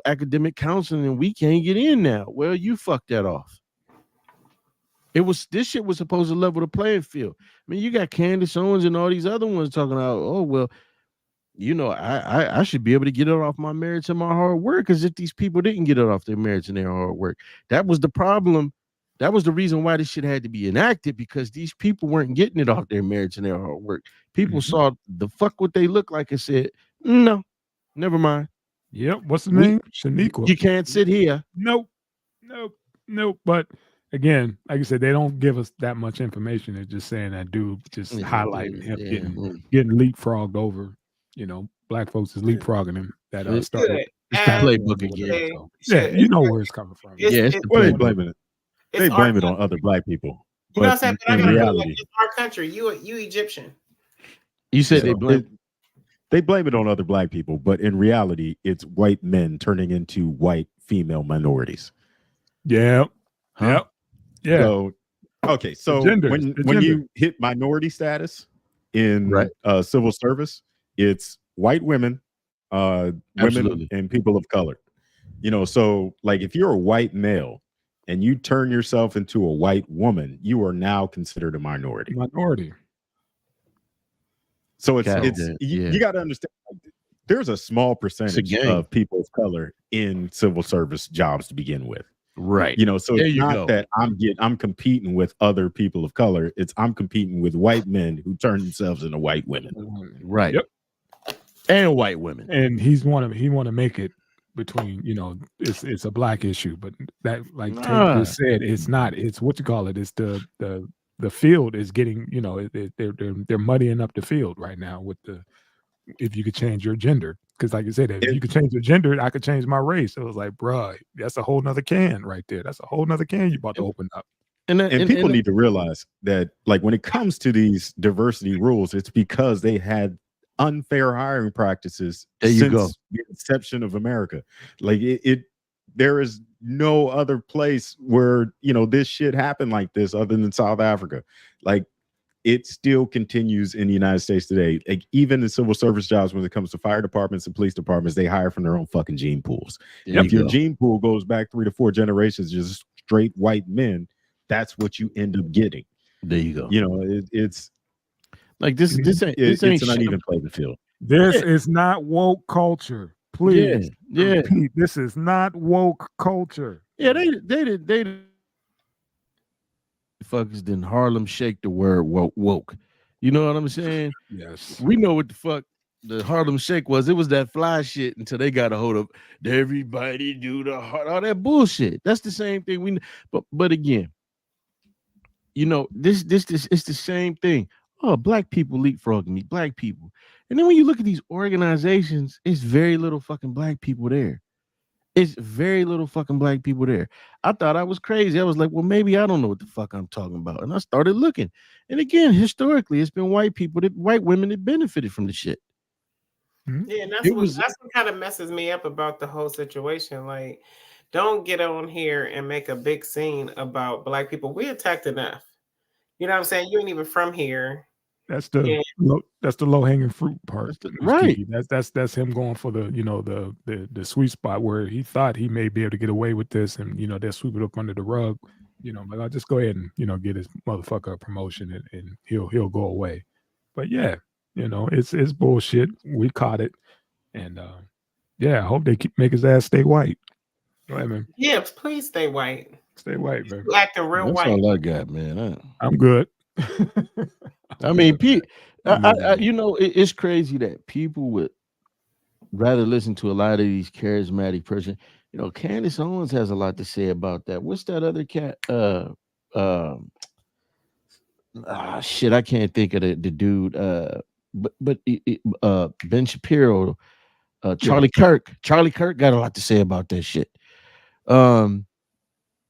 academic counseling, and we can't get in now. Well, you fucked that off. This shit was supposed to level the playing field. I mean, you got Candace Owens and all these other ones talking about, oh well, I should be able to get it off my merits and my hard work. Because if these people didn't get it off their merits and their hard work, that was the problem. That was the reason why this shit had to be enacted, because these people weren't getting it off their merits and their hard work. People saw the fuck what they look like and said, no, never mind. Yep. What's the name? Shaniqua. You can't sit here. Nope. But again, like I said, they don't give us that much information. They're just saying that dude just highlighting him getting leapfrogged over. Black folks is leapfrogging him. That started the playbook again. So, yeah, you know where it's coming from. It's the playbook. They blame it. They blame it on other black people. You know what I'm saying? But in reality, like, it's our country. You Egyptian. You said they blame it on other black people, but in reality, it's white men turning into white female minorities. Yeah. Yep. Yeah. So, okay. So when you hit minority status in civil service, it's white women, women and people of color. So like if you're a white male and you turn yourself into a white woman, you are now considered a minority. So you got to understand, there's a small percentage of people of color in civil service jobs to begin with. Right. So it's not that I'm competing with other people of color. It's I'm competing with white men who turn themselves into white women. Right. Yep. And white women. And he want to make it between, it's a black issue, but that, like Tate just said, it's not. It's what you call it. It's the field is getting, they're muddying up the field right now with if you could change your gender. Because like you said, if you could change your gender, I could change my race. So it was like, bruh, that's a whole nother can right there. That's a whole nother can you about to open up. And people need to realize that, like, when it comes to these diversity rules, it's because they had unfair hiring practices since the inception of America. Like there is no other place where this shit happened like this other than South Africa. Like, it still continues in the United States today. Like, even in civil service jobs, when it comes to fire departments and police departments, they hire from their own fucking gene pools. If your gene pool goes back 3 to 4 generations, just straight white men, that's what you end up getting. There you go. It's like this ain't it's an uneven playing field. This is not woke culture. Please. Yeah. Repeat, this is not woke culture. Yeah, they fuckers didn't Harlem shake the word woke. You know what I'm saying? Yes. We know what the fuck the Harlem Shake was. It was that fly shit until they got a hold of everybody do the all that bullshit. That's the same thing but again, this it's the same thing. Oh, black people leapfrogging me, black people. And then when you look at these organizations, it's very little fucking black people there. It's very little fucking black people there. I thought I was crazy. I was like, well, maybe I don't know what the fuck I'm talking about. And I started looking. And again, historically, it's been white women that benefited from the shit. Yeah, and that's what kind of messes me up about the whole situation. Like, don't get on here and make a big scene about black people. We attacked enough. You know what I'm saying? You ain't even from here. That's the low hanging fruit part, right? That's him going for the sweet spot where he thought he may be able to get away with this, and they'll sweep it up under the rug. But I'll just go ahead and get his motherfucker a promotion, and he'll go away. But yeah, it's bullshit. We caught it, and I hope they make his ass stay white. Go ahead, man. Yeah, please stay white. Stay white, man. You acting real white. That's all I got, man. I'm good. I mean, it's crazy that people would rather listen to a lot of these charismatic person. Candace Owens has a lot to say about that. What's that other cat? Shit, I can't think of the dude. But Ben Shapiro, Charlie Kirk. Charlie Kirk got a lot to say about that shit. And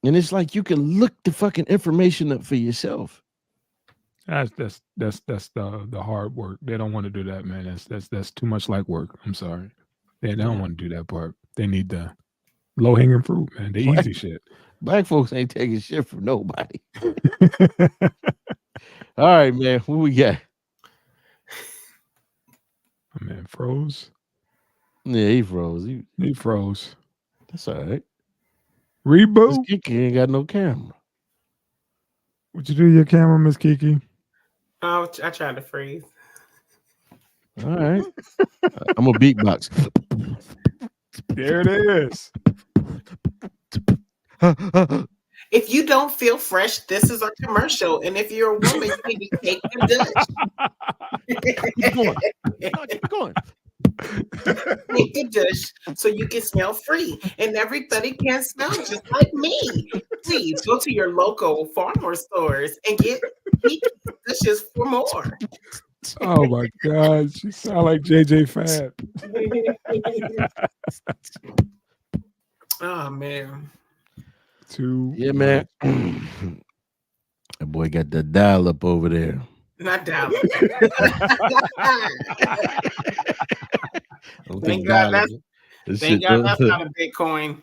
it's like you can look the fucking information up for yourself. That's the hard work. They don't want to do that, man. That's too much like work. I'm sorry. They don't want to do that part. They need the low hanging fruit, man. The easy shit. Black folks ain't taking shit from nobody. All right, man. What we got? My man froze. Yeah, he froze. He froze. That's all right. Reboot. Miss Kiki ain't got no camera. What you do to your camera, Miss Kiki? Oh, I tried to freeze. All right. I'm a beatbox. There it is. If you don't feel fresh, this is a commercial. And if you're a woman, you need to take the Keep going. Keep going. take the dish so you can smell free. And everybody can smell just like me. Please go to your local farmer stores and get dishes for more. Oh my God. She sound like JJ Fad. Oh man. Yeah, man. That boy got the dial up over there. Not down. Thank God that's not a Bitcoin.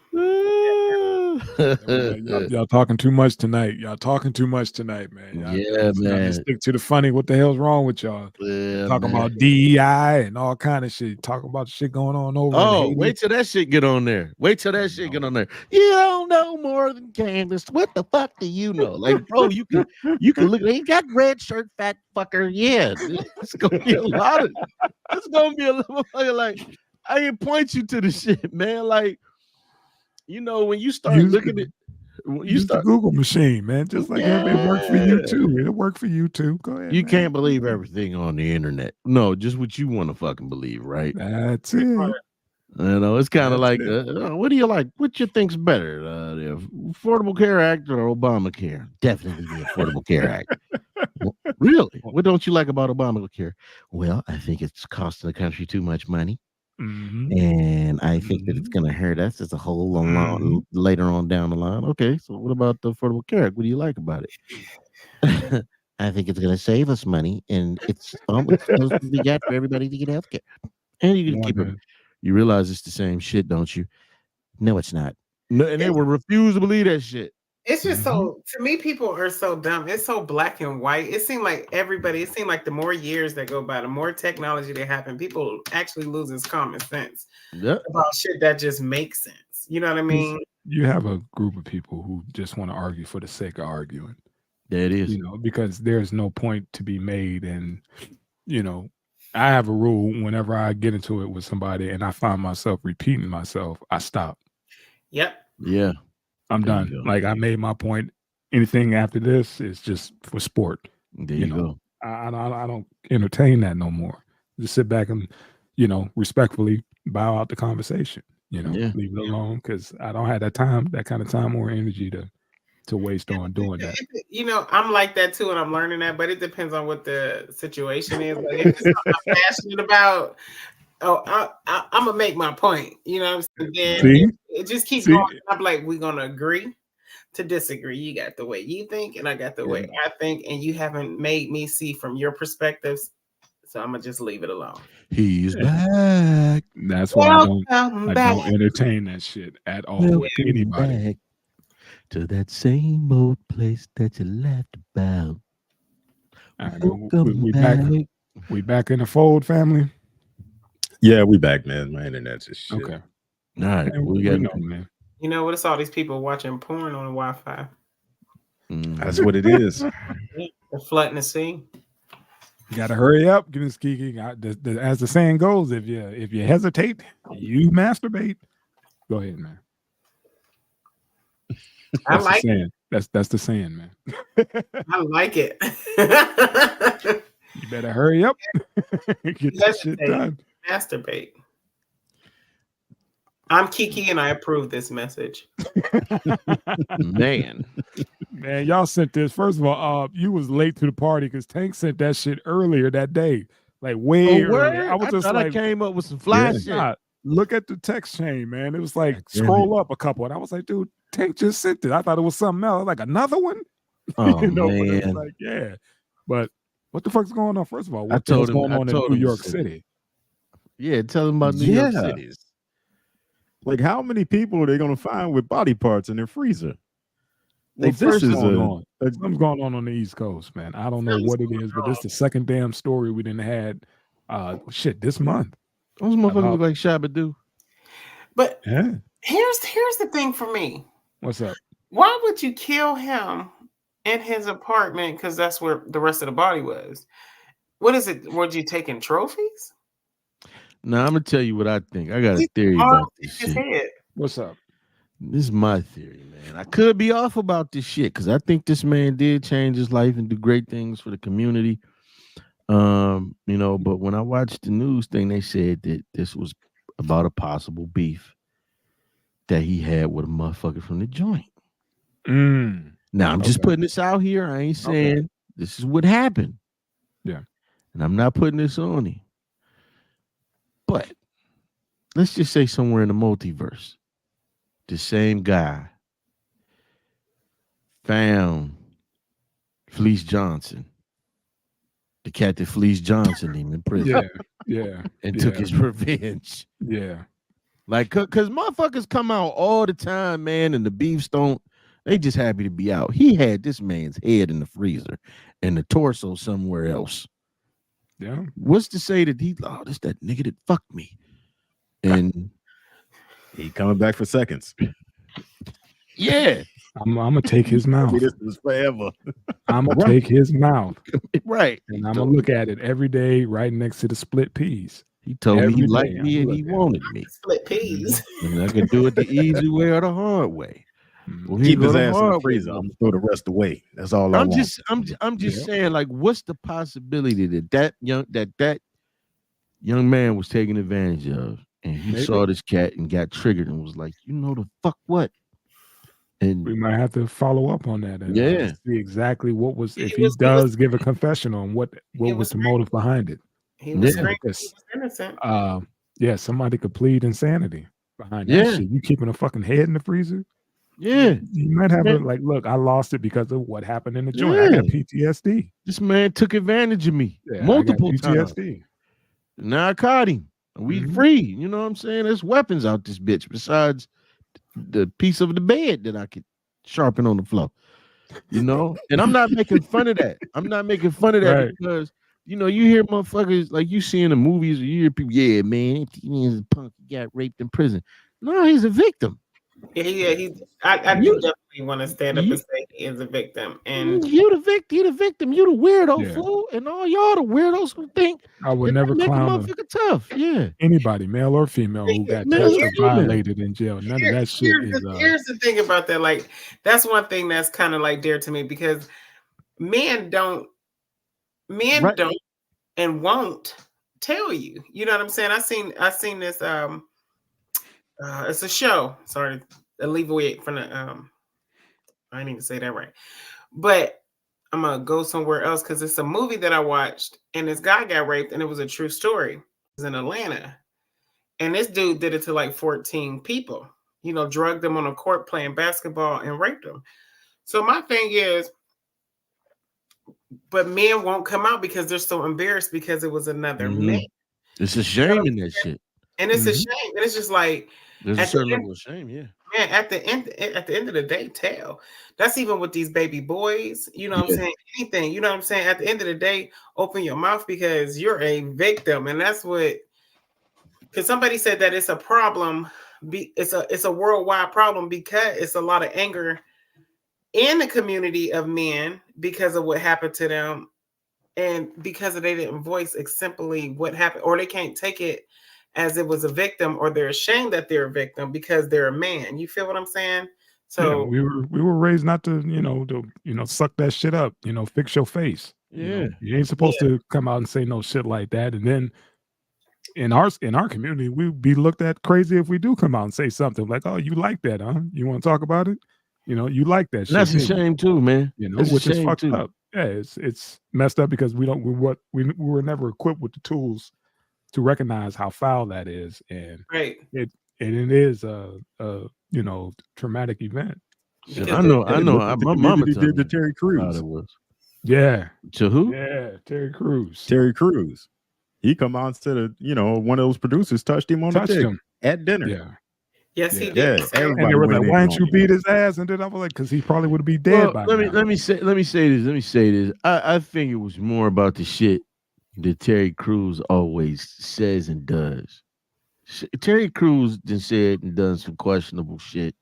Y'all talking too much tonight. Y'all talking too much tonight, man. Yeah, man. Stick to the funny. What the hell's wrong with y'all? Yeah, talking man. about DEI and all kind of shit. Talk about shit going on over. Oh, wait till that shit get on there. Wait till that shit get on there. You don't know more than Candace. What the fuck do you know? Like, bro, you can look. They got red shirt, fat fucker. Yeah, it's gonna be a lot of. It's gonna be a little like. I can point you to the shit, man. Like, you know, when you start looking at, you start the Google machine, man. Just like it worked for you too. It worked for you too. Go ahead. You can't believe everything on the internet. No, just what you want to fucking believe, right? That's it. You know, it's kind of like, what do you like? What you think's better, the Affordable Care Act or Obamacare? Definitely the Affordable Care Act. Really? What don't you like about Obamacare? Well, I think it's costing the country too much money. Mm-hmm. And I think that it's going to hurt us as a whole later on down the line. Okay, so what about the Affordable Care Act? What do you like about it? I think it's going to save us money, and it's supposed to be got for everybody to get health care. And you can keep it. You realize it's the same shit, don't you? No, it's not. No, and they will refuse to believe that shit. It's just so, to me, people are so dumb. It's so black and white. It seemed like the more years that go by, the more technology that happen, people actually loses common sense about shit that just makes sense. You know what I mean? You have a group of people who just want to argue for the sake of arguing. That is. You know, because there's no point to be made. And, you know, I have a rule whenever I get into it with somebody and I find myself repeating myself, I stop. Yep. Yeah. I'm done. Like, I made my point. Anything after this is just for sport. There you go. I don't entertain that no more. Just sit back and, you know, respectfully bow out the conversation. You know, leave it alone because I don't have that kind of time or energy to waste on doing that. You know, I'm like that too, and I'm learning that, but it depends on what the situation is. Like, if it's something I'm passionate about, I'm gonna make my point. You know what I'm saying? Then it just keeps going. I'm like, we're gonna agree to disagree. You got the way you think, and I got the way I think, and you haven't made me see from your perspectives. So I'm gonna just leave it alone. He's back. That's why I don't entertain that shit at all with anybody. Back to that same old place that you laughed about. We back in the fold, family. Yeah, we back, man. My internet's just shit. Okay. All right. We got man. You know what? It's all these people watching porn on Wi-Fi. That's what it is. They're flooding the scene. You gotta hurry up, get this Kiki. As the saying goes, if you hesitate, you masturbate. Go ahead, man. I like it. That's the saying, man. I like it. You better hurry up. Get that shit done. Masturbate. I'm Kiki and I approve this message. Man, y'all sent this. First of all, you was late to the party because Tank sent that shit earlier that day. Like way earlier. I thought I came up with some fly shit. Nah, look at the text chain, man. It was like scroll up a couple. And I was like, dude, Tank just sent it. I thought it was something else. Like another one. Oh, man. But it was like, yeah. But what the fuck's going on? First of all, what's going on in New York City? Yeah, tell them about New York Cities. Like, how many people are they going to find with body parts in their freezer? Well, Like, this is something's going on the East Coast, man. I don't know what it is, but this is the second damn story we didn't had. This month. Those motherfuckers look like Shabba-Doo. But here's the thing for me. What's up? Why would you kill him in his apartment? Because that's where the rest of the body was. What is it? Were you taking trophies? Now I'm gonna tell you what I think. I got a theory about this shit. What's up? This is my theory, man. I could be off about this shit because I think this man did change his life and do great things for the community. But when I watched the news thing, they said that this was about a possible beef that he had with a motherfucker from the joint. Now I'm just putting this out here. I ain't saying this is what happened. Yeah. And I'm not putting this on him. But let's just say somewhere in the multiverse, the same guy found Fleece Johnson, the cat that Fleece Johnson him in prison. And took his revenge. Yeah. Like, cause motherfuckers come out all the time, man, and the beefs don't. They just happy to be out. He had this man's head in the freezer and the torso somewhere else. Yeah. What's to say that this that nigga that fucked me? And he coming back for seconds. Yeah. I'm gonna take his mouth. This is forever. I'm gonna take his mouth. Right. And I'm gonna look at it every day right next to the split peas. He told me he liked me and he wanted me. Split peas. And I can do it the easy way or the hard way. Well, keep his ass in the freezer. I'm gonna throw the rest away. That's all I want. I'm just saying, like, what's the possibility that young man was taken advantage of, and he saw this cat and got triggered and was like, you know the fuck what? And we might have to follow up on that and see exactly what was if he give a confession on what was the motive behind it. He was innocent. Somebody could plead insanity behind that shit. You keeping a fucking head in the freezer? Yeah, you might have look, I lost it because of what happened in the joint. I got PTSD. This man took advantage of me multiple times. Now I caught him. We free. You know what I'm saying? There's weapons out this bitch besides the piece of the bed that I could sharpen on the floor. You know? And I'm not making fun of that. I'm not making fun of that because you hear motherfuckers like you see in the movies, or you hear people, yeah, man, he's a punk, he got raped in prison. No, he's a victim. I do definitely want to stand up and say he is a victim. And you the victim, you the weirdo fool, and all y'all the weirdos who think I would never clown tough. Yeah. Anybody, male or female, who got touched or violated in jail. None of that shit here's the thing about that. Like, that's one thing that's kind of like dear to me because men don't and won't tell you. You know what I'm saying? I seen this it's a show. Sorry, alleviate from the I didn't even say that right. But I'm gonna go somewhere else because it's a movie that I watched and this guy got raped and it was a true story. It was in Atlanta. And this dude did it to like 14 people, drugged them on a court playing basketball and raped them. So my thing is, but men won't come out because they're so embarrassed because it was another man. It's a shame in that shit. And it's a shame. And it's just like there's a certain level of shame, yeah. Man, at the end of the day, tell. That's even with these baby boys, you know what I'm saying? Anything, you know what I'm saying? At the end of the day, open your mouth because you're a victim. And that's what, because somebody said that it's a problem. It's a worldwide problem because it's a lot of anger in the community of men because of what happened to them. And because they didn't voice simply what happened, or they can't take it as it was a victim, or they're ashamed that they're a victim because they're a man. You feel what I'm saying? So we were raised not to, suck that shit up, fix your face. Yeah. You ain't supposed to come out and say no shit like that. And then in our community, we'd be looked at crazy if we do come out and say something like, oh, you like that, huh? You want to talk about it? You like that shit. That's a shame too, man. Which is fucked up. Yeah, it's messed up because we were never equipped with the tools to recognize how foul that is, and it is a traumatic event. I know. My mama did to Terry Crews. Yeah. To who? Yeah, Terry Crews. Terry Crews. He come out and said, one of those producers touched him on the dick at dinner. Yeah. Yes, he Yeah, did. everybody And they were like, went "Why in didn't you on beat him. his ass?" And then I was like, "Because he probably would be dead by now." let me say this. I think it was more about the shit that Terry Crews always says and does. Terry Crews then said and done some questionable shit,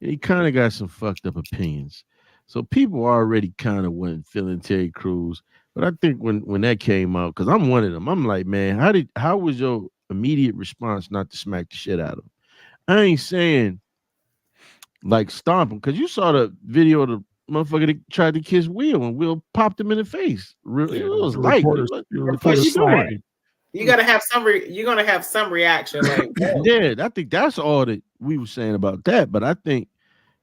and he kind of got some fucked up opinions. So people already kind of wasn't feeling Terry Crews. But I think when that came out, because I'm one of them, I'm like, man, how was your immediate response not to smack the shit out of him? I ain't saying like stomp him, because you saw the video of the motherfucker that tried to kiss Will and Will popped him in the face. It was the light. reporters, What the the fuck reporters you doing? slapped him. You gotta have some. You're gonna have some reaction. Like, whoa. Yeah, I think that's all that we were saying about that. But I think,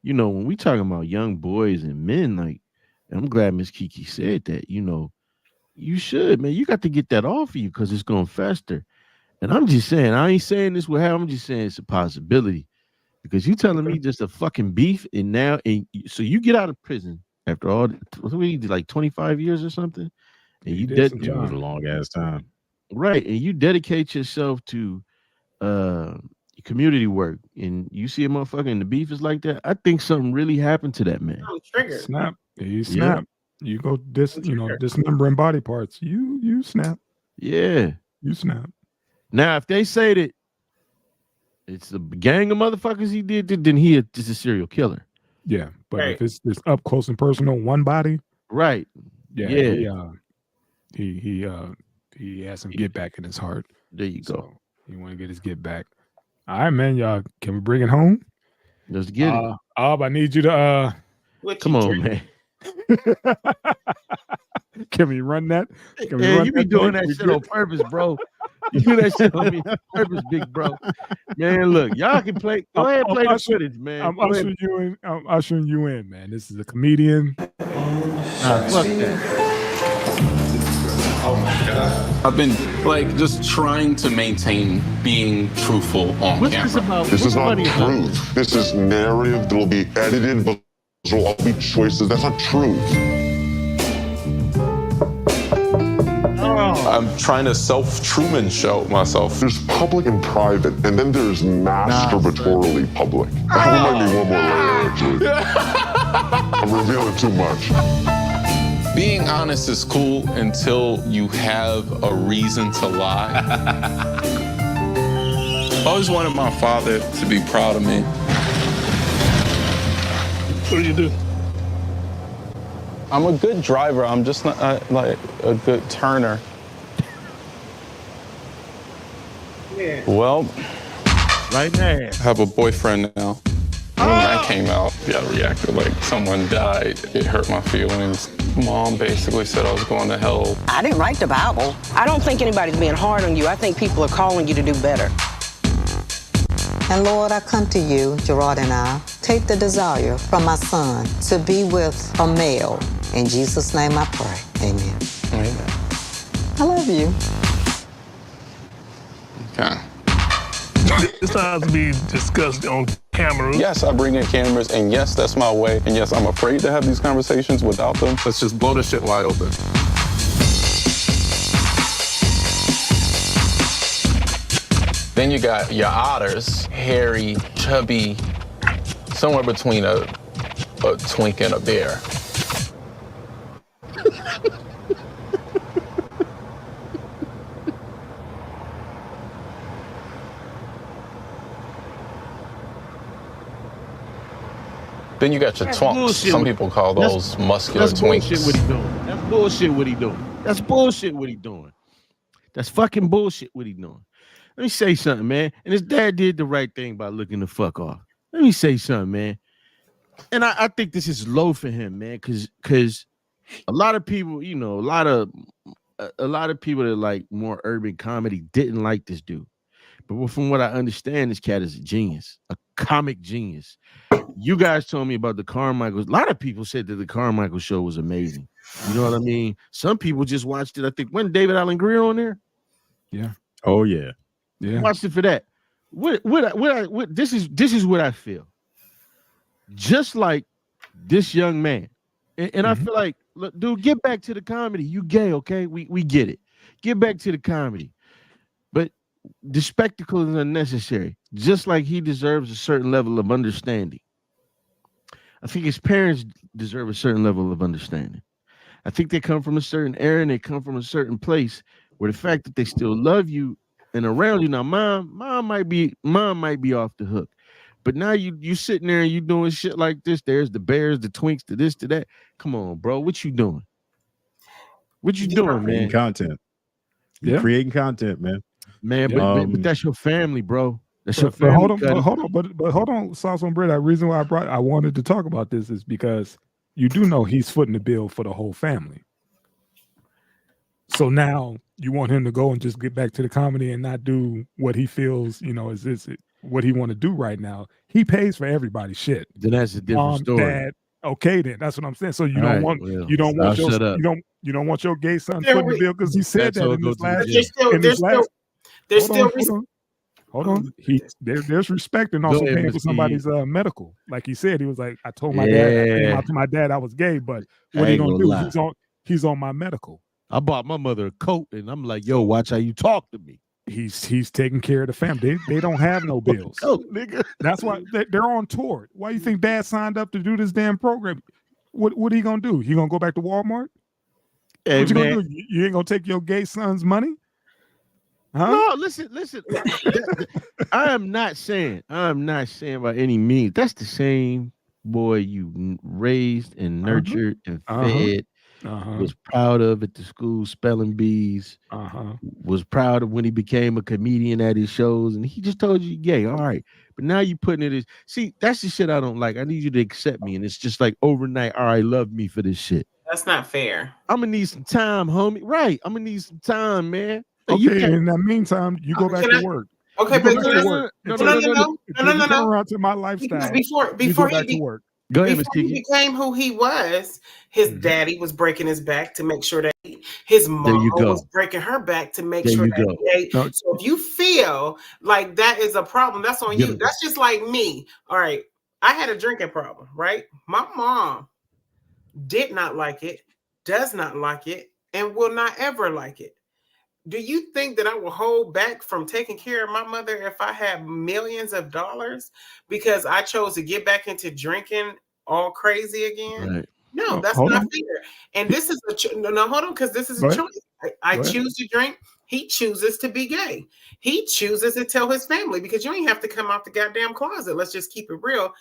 when we talking about young boys and men, like, and I'm glad Miss Kiki said that, you should, man. You got to get that off of you because it's gonna fester. And I'm just saying, I ain't saying this will happen. I'm just saying it's a possibility. Because you telling me just a fucking beef, and so you get out of prison after all, what we did, like 25 years or something, and He did some It was a time. long ass time. right, and you dedicate yourself to community work, and you see a motherfucker and the beef is like that. I think something really happened to that man. I'm triggered. Snap. He Yeah. snap. You go dismembering body parts. You snap. Yeah. You snap. Now, if they say that it's a gang of motherfuckers he did, then he is just a serial killer. Yeah, but Right. if it's just up close and personal, one body, Right. yeah. He has some get back in his heart. There you go. So he want to get his get back. All right, man. Y'all, can we bring it home? Let's get it. I need you to What Come you on, drink? man. can we run that? Can we Yeah, run you be that doing thing? that We shit good? on purpose, bro. You do that shit on me on purpose, big bro. Man, look, y'all can play. Go ahead and play the footage, man. I'm Go ahead. ushering you in. I'm ushering you in, man. This is a comedian. Nah, fuck that. Oh my God. I've been just trying to maintain being truthful on What's camera. this about? This is not funny about truth. This is narrative that will be edited, but those will all be choices. That's not truth. I'm trying to self-Truman show myself. There's public and private, and then there's masturbatorily public. That might be one more layer, actually. I'm revealing too much. Being honest is cool until you have a reason to lie. I always wanted my father to be proud of me. What do you do? I'm a good driver. I'm just not like a good turner. Yeah. Well, right now. I have a boyfriend now. When that came out, I reacted like someone died. It hurt my feelings. Mom basically said I was going to hell. I didn't write the Bible. I don't think anybody's being hard on you. I think people are calling you to do better. And Lord, I come to you, Gerard and I, take the desire from my son to be with a male. In Jesus' name I pray, amen. Amen. I love you. Okay. This has to be discussed on camera. Yes, I bring in cameras, and yes, that's my way. And yes, I'm afraid to have these conversations without them. Let's just blow this shit wide open. Then you got your otters, hairy, chubby, somewhere between a twink and a bear. Then you got your twunks. bullshit. Some people call those muscular That's twinks. bullshit what he doing. That's bullshit what he doing. That's bullshit what he doing. That's fucking bullshit what he doing. Let me say something, man. And his dad did the right thing by looking the fuck off. Let me say something, man. And I think this is low for him, man, because a lot of people, a lot of people that like more urban comedy didn't like this dude. But from what I understand, this cat is a genius, a comic genius. You guys told me about the Carmichael. A lot of people said that the Carmichael show was amazing. You know what I mean? Some people just watched it. I think when David Allen Greer on there. Yeah. Oh yeah. Yeah. Watched it for that. This is what I feel. Just like this young man, and I feel like, look, dude, get back to the comedy. You gay, okay? We get it. Get back to the comedy. But the spectacle is unnecessary. Just like he deserves a certain level of understanding. I think his parents deserve a certain level of understanding. I think they come from a certain era and they come from a certain place where the fact that they still love you and around you. Now, mom might be off the hook. But now you sitting there and you doing shit like this. There's the bears, the twinks, to this, to that. Come on, bro. What you doing? What you doing, man? Content. You're creating content, man. Man, but that's your family, bro. That's your family. But hold on, Sauce on Bread. The reason why I wanted to talk about this is because you do know he's footing the bill for the whole family. So now you want him to go and just get back to the comedy and not do what he feels, is what he want to do right now. He pays for everybody's shit. Then that's a different story. Dad, okay, then that's what I'm saying. So you don't want your gay son footing the bill because he said that in his last. Hold on. There's respect and also paying for somebody's medical. Like he said, he was like, I told my dad I was gay, but what are you gonna do? He's on my medical. I bought my mother a coat, and I'm like, yo, watch how you talk to me. He's taking care of the family. They don't have no bills. Nigga. That's why they're on tour. Why you think Dad signed up to do this damn program? What are you gonna do? He gonna go back to Walmart? Hey, what you gonna do? You ain't gonna take your gay son's money? Huh? No, listen. I'm not saying by any means. That's the same boy you raised and nurtured and fed. Was proud of at the school spelling bees. Was proud of when he became a comedian at his shows, and he just told you gay. All right, but now you putting it as see. That's the shit I don't like. I need you to accept me, and it's just like overnight. All right, love me for this shit. That's not fair. I'm gonna need some time, homie. Right? I'm gonna need some time, man. Okay, in that meantime, you go back to work. Okay, but no. Come around to my lifestyle. Before he back to work. Go ahead, Before he became who he was, his daddy was breaking his back to make sure that his mom was breaking her back to make sure that he ate. So if you feel like that is a problem, that's on you. That's just like me. All right. I had a drinking problem, right? My mom did not like it, does not like it, and will not ever like it. Do you think that I will hold back from taking care of my mother if I had millions of dollars because I chose to get back into drinking all crazy again? Right. No, that's not fair. And this is hold on, because this is a choice. I choose to drink. He chooses to be gay. He chooses to tell his family because you ain't have to come out the goddamn closet. Let's just keep it real.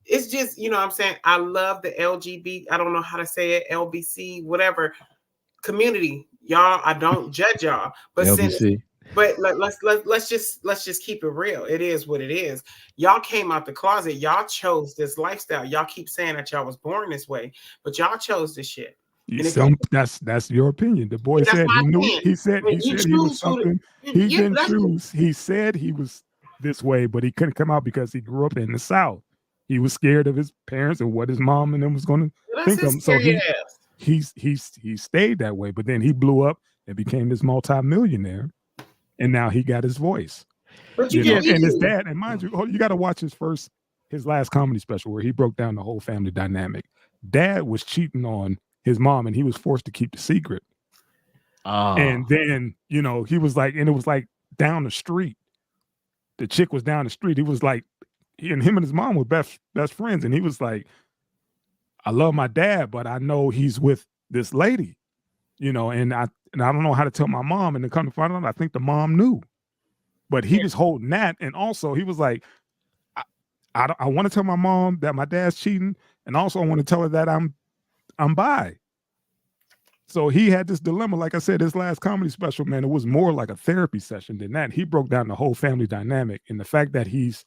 It's just, what I'm saying, I love the LGBT, I don't know how to say it, LBC, whatever community. Y'all, I don't judge y'all, but let's just keep it real. It is what it is. Y'all came out the closet. Y'all chose this lifestyle. Y'all keep saying that y'all was born this way, but y'all chose this shit. That's your opinion. The boy said he knew. He said he was something. He didn't choose. He said he was this way, but he couldn't come out because he grew up in the South. He was scared of his parents and what his mom and them was going to think of him. So he stayed that way, but then he blew up and became this multi-millionaire, and now he got his voice. And his dad, and mind you, you got to watch his last comedy special where he broke down the whole family dynamic. Dad was cheating on his mom, and he was forced to keep the secret. And then he was like, and it was like down the street. The chick was down the street. He was like, him and his mom were best friends, and he was like, I love my dad, but I know he's with this lady, and I don't know how to tell my mom. And to come to find out, I think the mom knew, but he was holding that. And also he was like, I want to tell my mom that my dad's cheating. And also I want to tell her that I'm bi. So he had this dilemma. Like I said, his last comedy special, man, it was more like a therapy session than that. He broke down the whole family dynamic, and the fact that he's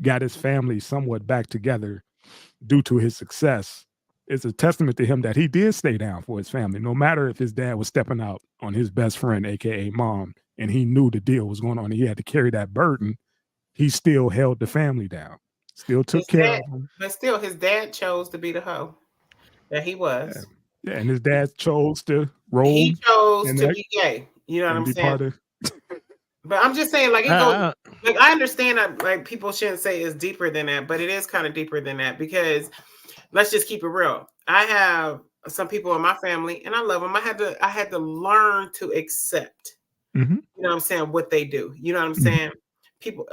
got his family somewhat back together due to his success is a testament to him that he did stay down for his family, no matter if his dad was stepping out on his best friend, aka mom, and he knew the deal was going on and he had to carry that burden. He still held the family down, still took care of him. But still, his dad chose to be the hoe that he was. Yeah, and his dad chose to roll. He chose to be gay. You know what I'm saying? But I'm just saying, like, it goes, like, I understand that, like, people shouldn't say it's deeper than that, but it is kind of deeper than that because let's just keep it real. I have some people in my family, and I love them. I had to learn to accept Mm-hmm. You know what I'm saying? What they do. You know what I'm saying? People,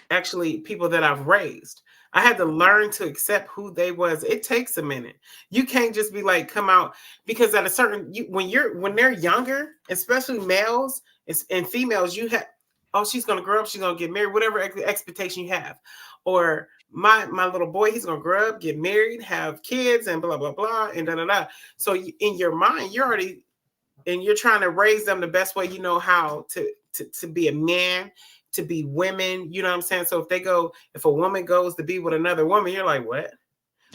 actually, people that I've raised. I had to learn to accept who they was. It takes a minute. You can't just be like, come out, because at a certain when they're younger, especially males and females, you have, oh, she's gonna grow up, she's gonna get married, whatever expectation you have. Or my little boy, he's gonna grow up, get married, have kids, and blah blah blah, and da da da. So in your mind, you're already, and you're trying to raise them the best way you know how to be a man, to be women, you know what I'm saying? So if a woman goes to be with another woman, you're like, what?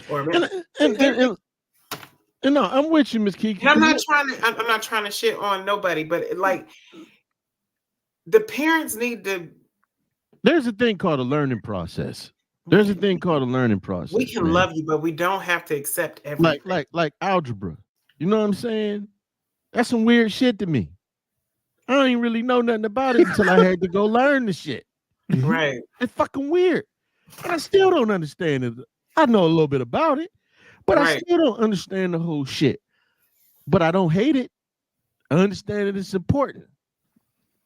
Or and no, I'm with you, Miss Kiki. I'm not trying to shit on nobody, but like the parents need to. There's a thing called a learning process. There's a thing called a learning process. We can love you, but we don't have to accept everything. Like algebra. You know what I'm saying? That's some weird shit to me. I don't even really know nothing about it until I had to go learn the shit. Right. It's fucking weird. And I still don't understand it. I know a little bit about it, but I still don't understand the whole shit. But I don't hate it. I understand that it's important.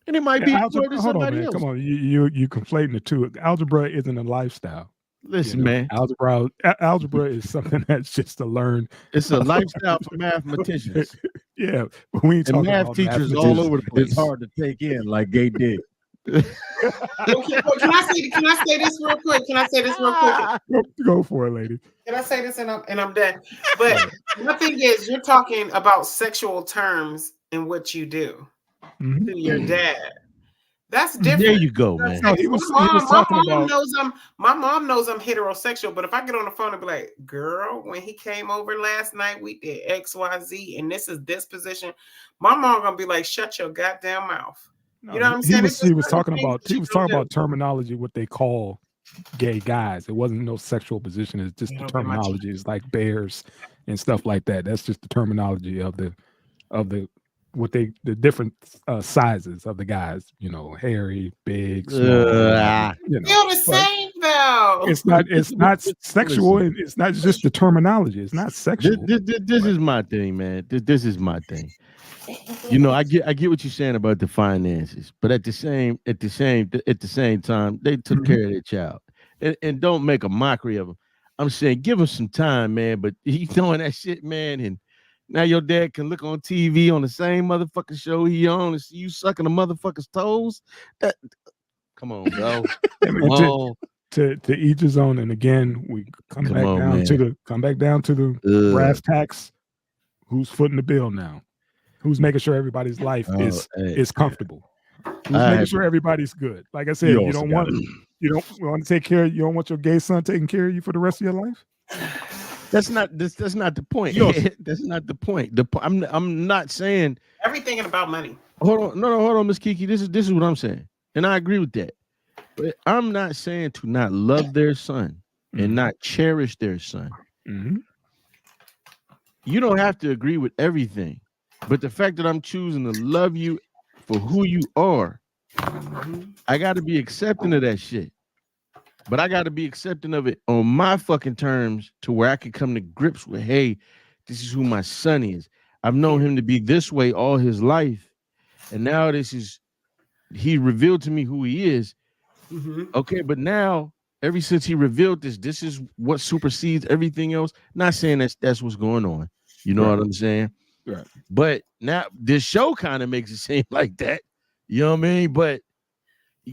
And it might be important to somebody else. Come on, you conflating the two. Algebra isn't a lifestyle. Listen, man. Algebra is something that's just to learn. It's a lifestyle for mathematicians. Yeah, but we ain't talking math about teachers all over the place. It's hard to take in, like Gay did. Can I say this real quick? Go for it, lady. Can I say this and I'm done? But the thing is, you're talking about sexual terms in what you do to your dad. That's different. There you go, man. My mom knows I'm heterosexual, but if I get on the phone and be like, girl, when he came over last night, we did XYZ, and this is this position, my mom gonna be like, shut your goddamn mouth. You know what I'm saying? He was talking about terminology, what they call gay guys. It wasn't no sexual position. It's just the terminology. It's like bears and stuff like that. That's just the terminology of the different sizes of the guys. You know, hairy, big, small. Still the same though. It's not sexual. It's not just the terminology. It's not sexual. This is my thing, man. This is my thing. You know, I get what you're saying about the finances, but at the same time, they took care of their child, and don't make a mockery of them. I'm saying, give him some time, man. But he's doing that shit, man, and now your dad can look on TV on the same motherfucking show he on and see you sucking a motherfucker's toes. Come on, bro. To each his own. And again, we come back down to the brass tacks. Who's footing the bill now? Who's making sure everybody's life is comfortable? Who's making sure everybody's good? Like I said, you don't want to take care. You don't want your gay son taking care of you for the rest of your life. That's not the point. That's not the point. I'm not saying everything about money. Hold on, Miss Kiki. This is what I'm saying, and I agree with that. But I'm not saying to not love their son and not cherish their son. Mm-hmm. You don't have to agree with everything, but the fact that I'm choosing to love you for who you are, I got to be accepting of that shit. But I got to be accepting of it on my fucking terms to where I can come to grips with, hey, this is who my son is. I've known him to be this way all his life. And now he revealed to me who he is. Mm-hmm. Okay, but now, ever since he revealed this is what supersedes everything else. Not saying that's what's going on. You know what I'm saying? Right. But now this show kind of makes it seem like that. You know what I mean? But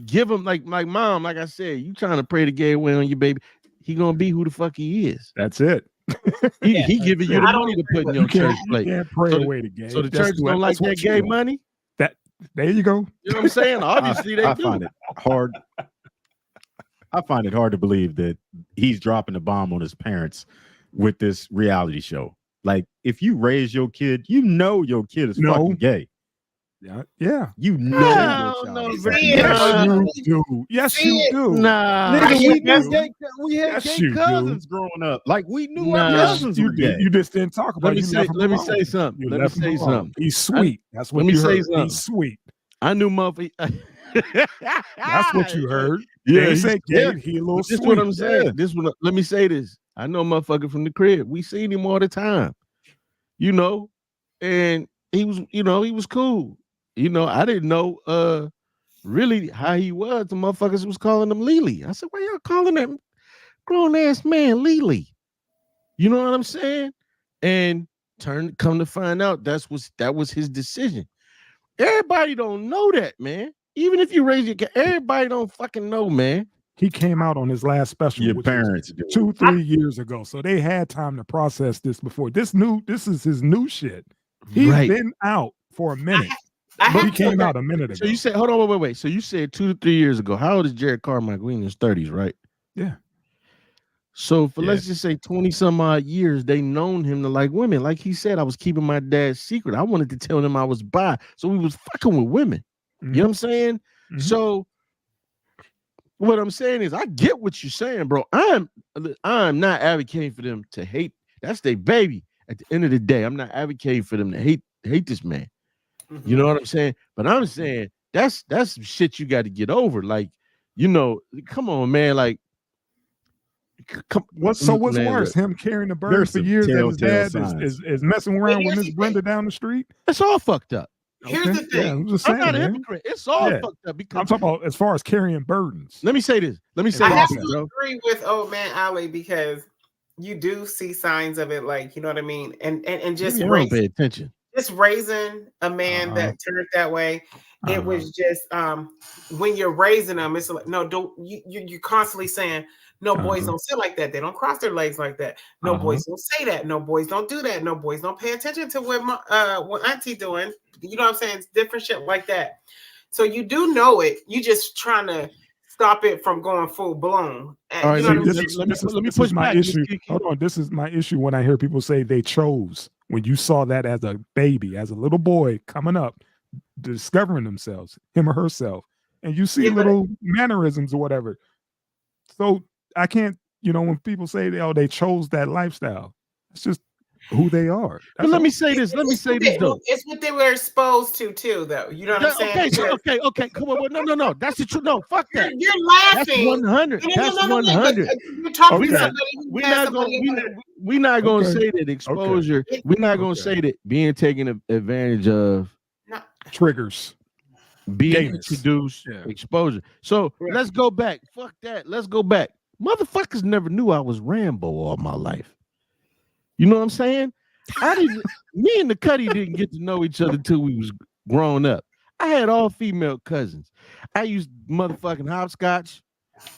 give him like mom, like I said, you trying to pray the gay way on your baby. He gonna be who the fuck he is. That's it. He giving you the money to put in your church plate. You can't pray away the gay. So the church don't like that gay money? There you go. You know what I'm saying? Obviously they do. Find it hard. I find it hard to believe that he's dropping the bomb on his parents with this reality show. Like, if you raise your kid, you know your kid is fucking gay. Yeah. You know. Yes, you do. Nah. Nigga, we had gay cousins growing up. Like, we knew our cousins were gay. You just didn't talk about it. Let me say something. He's sweet. That's what you heard. He's sweet. I knew motherfucker. That's what you heard. Yeah, he said gay. He a little this sweet. What I'm saying. Let me say this. I know motherfucker from the crib. We seen him all the time. You know, and he was cool. you know, I didn't know really how he was. The motherfuckers was calling him Lily. I said, why y'all calling that grown ass man Lily? You know what I'm saying? And come to find out that was his decision. Everybody don't know that, man. Even if you raise your kid, everybody don't fucking know, man. He came out on his last special. Your parents do. 2-3 years ago, so they had time to process this before. This is his new shit. He's been out for a minute. But he came out a minute ago. So you said, hold on, wait. So you said 2 to 3 years ago. How old is Jared Carmichael? In his 30s, right? Yeah. So for let's just say 20 some odd years, they known him to like women. Like he said, I was keeping my dad's secret. I wanted to tell him I was bi. So we was fucking with women. You know what I'm saying? Mm-hmm. So what I'm saying is I get what you're saying, bro. I'm not advocating for them to hate. That's their baby. At the end of the day, I'm not advocating for them to hate this man. Mm-hmm. You know what I'm saying? But I'm saying that's some shit you got to get over. Like, you know, come on, man. Like, what's worse, him carrying the burden for years that his dad is messing around with Miss Brenda down the street? It's all fucked up. Here's the thing. I'm just saying, I'm not a hypocrite. It's all fucked up because I'm talking about as far as carrying burdens. Let me say this. I have to agree with old man Ali because you do see signs of it, like, you know what I mean, and just don't pay attention. Just raising a man that turned that way. It was just when you're raising them, it's like you're constantly saying. No, boys don't sit like that. They don't cross their legs like that. No, boys don't say that. No, boys don't do that. No, boys don't pay attention to what auntie doing. You know what I'm saying? It's different shit like that. So you do know it. You just trying to stop it from going full blown. All right, let me push my issue. Hold on. This is my issue when I hear people say they chose. When you saw that as a baby, as a little boy coming up, discovering themselves, him or herself, and you see little mannerisms or whatever. So I can't, you know, when people say they chose that lifestyle, it's just who they are. But let me say this. Let me say this though. It's what they were exposed to too, though. You know what I'm saying? Okay. Come on. No. That's the truth. No, fuck that. You're laughing. That's 100. That's 100. You're talking to somebody who we're not going to say that exposure. We're not going to say that being taken advantage of triggers. Being introduced, exposure. So let's go back. Fuck that. Let's go back. Motherfuckers never knew I was Rambo all my life. You know what I'm saying? Me and the Cuddy didn't get to know each other till we was grown up. I had all female cousins. I used motherfucking hopscotch.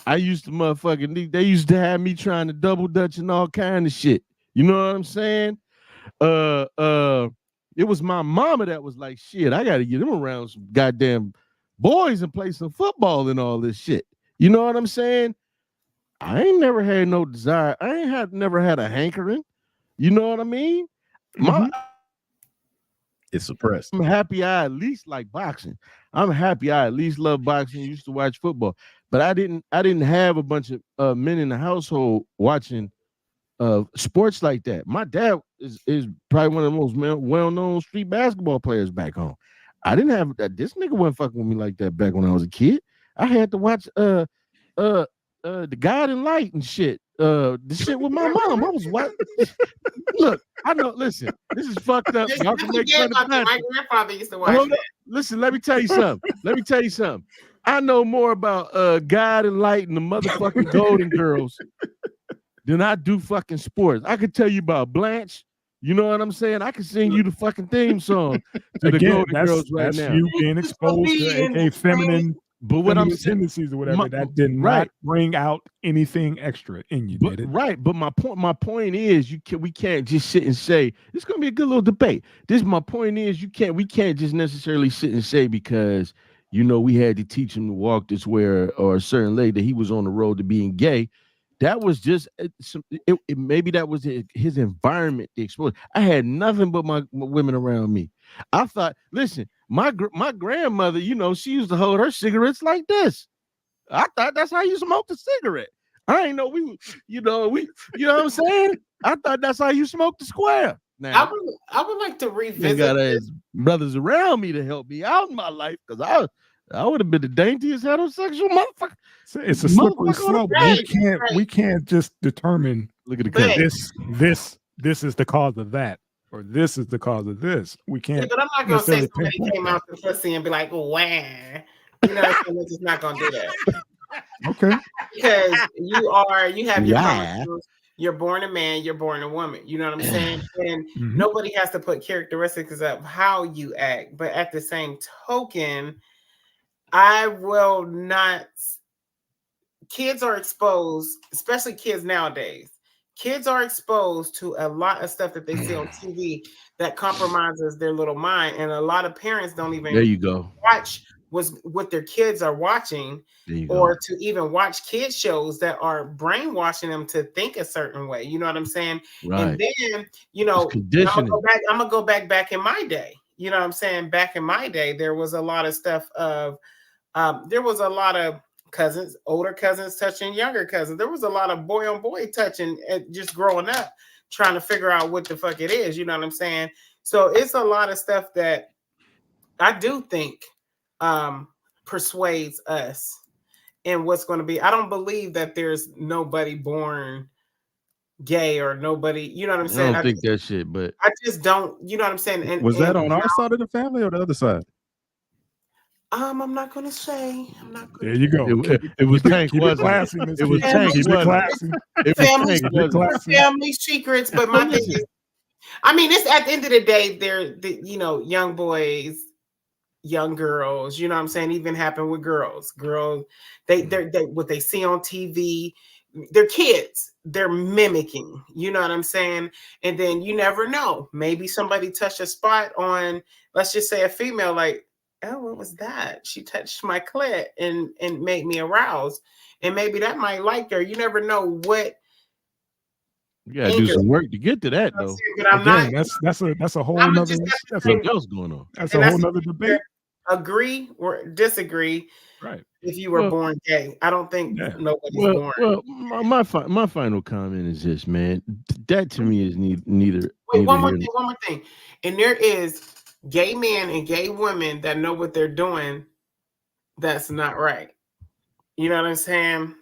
I used to they used to have me trying to double dutch and all kind of shit. You know what I'm saying? It was my mama that was like, shit, I got to get him around some goddamn boys and play some football and all this shit. You know what I'm saying? I ain't never had no desire. Never had a hankering. You know what I mean? It's suppressed. I'm happy I at least like boxing. I'm happy I at least love boxing. Used to watch football. But I didn't have a bunch of men in the household watching sports like that. My dad is probably one of the most well-known street basketball players back home. I didn't have that. This nigga wasn't fucking with me like that back when I was a kid. I had to watch the God and Light and shit. The shit with my mom. I was what? Look, I know. Listen, this is fucked up. Y'all can make fun of my grandfather used to watch that. Listen, let me tell you something. I know more about God and Light and the motherfucking Golden Girls than I do fucking sports. I could tell you about Blanche. You know what I'm saying? I can sing you the fucking theme song to the Golden Girls right now. You being exposed to a feminine, but what I'm saying, tendencies or whatever, that did not bring out anything extra in you, did it? Right. But my point is, we can't just sit and say it's gonna be a good little debate. My point is, we can't just necessarily sit and say because you know we had to teach him to walk this way or a certain lady that he was on the road to being gay. That was just maybe that was his environment, the exposure. I had nothing but my women around me. I thought, listen, my grandmother, you know, she used to hold her cigarettes like this. I thought that's how you smoked a cigarette. I ain't know you know what I'm saying? I thought that's how you smoked the square. Now I would like to revisit. I got brothers around me to help me out in my life because I would have been the daintiest heterosexual motherfucker. It's a slippery slope. We can't just determine. Look at the this is the cause of that. or this is the cause of this. We Yeah, can't. but I'm not gonna say necessarily somebody pinpoint came that. out the pussy and be like, wah. You know, we're just not gonna do that. Okay. Because you have your Yeah. chromosomes. You're born a man, you're born a woman. You know what I'm saying? And Mhm. nobody has to put characteristics of how you act. But at the same token, I will not. Kids are exposed, especially kids nowadays. Kids are exposed to a lot of stuff that they see on TV that compromises their little mind. And a lot of parents don't even There you go. watch what their kids are watching, or to even watch kids shows that are brainwashing them to think a certain way. You know what I'm saying? Right. And then, you know, I'm gonna go back in my day. You know what I'm saying? Back in my day, there was a lot of stuff of there was a lot of cousins, older cousins touching younger cousins. There was a lot of boy on boy touching just growing up, trying to figure out what the fuck it is. You know what I'm saying? So it's a lot of stuff that I do think persuades us in what's going to be. I don't believe that there's nobody born gay or nobody, you know what I'm saying? I don't think that shit, but I just don't, you know what I'm saying? And was that on our side of the family or the other side? I'm not gonna say. I'm not gonna. There you go. It was Tank, keep wasn't classy, it? Miss It was Kiki. Tank, Keep it wasn't classy. it? It was Tank, Family secrets, but my thing is, I mean, it's at the end of the day, they're you know, young boys, young girls, you know what I'm saying? Even happen with girls. They what they see on TV, they're kids, they're mimicking, you know what I'm saying? And then you never know. Maybe somebody touched a spot on, let's just say a female, like, oh, what was that? She touched my clit and made me aroused. And maybe that might like her. You never know what. You gotta do some work to get to that, though. But I'm Again, not. that's a whole nother. That's something else going on. That's a whole nother debate. Agree or disagree. Right. If you were born gay, I don't think nobody's born. Well, my final comment is this, man. That to me is neither. Wait, one more thing. And there is gay men and gay women that know what they're doing. That's not right. You know what I'm saying?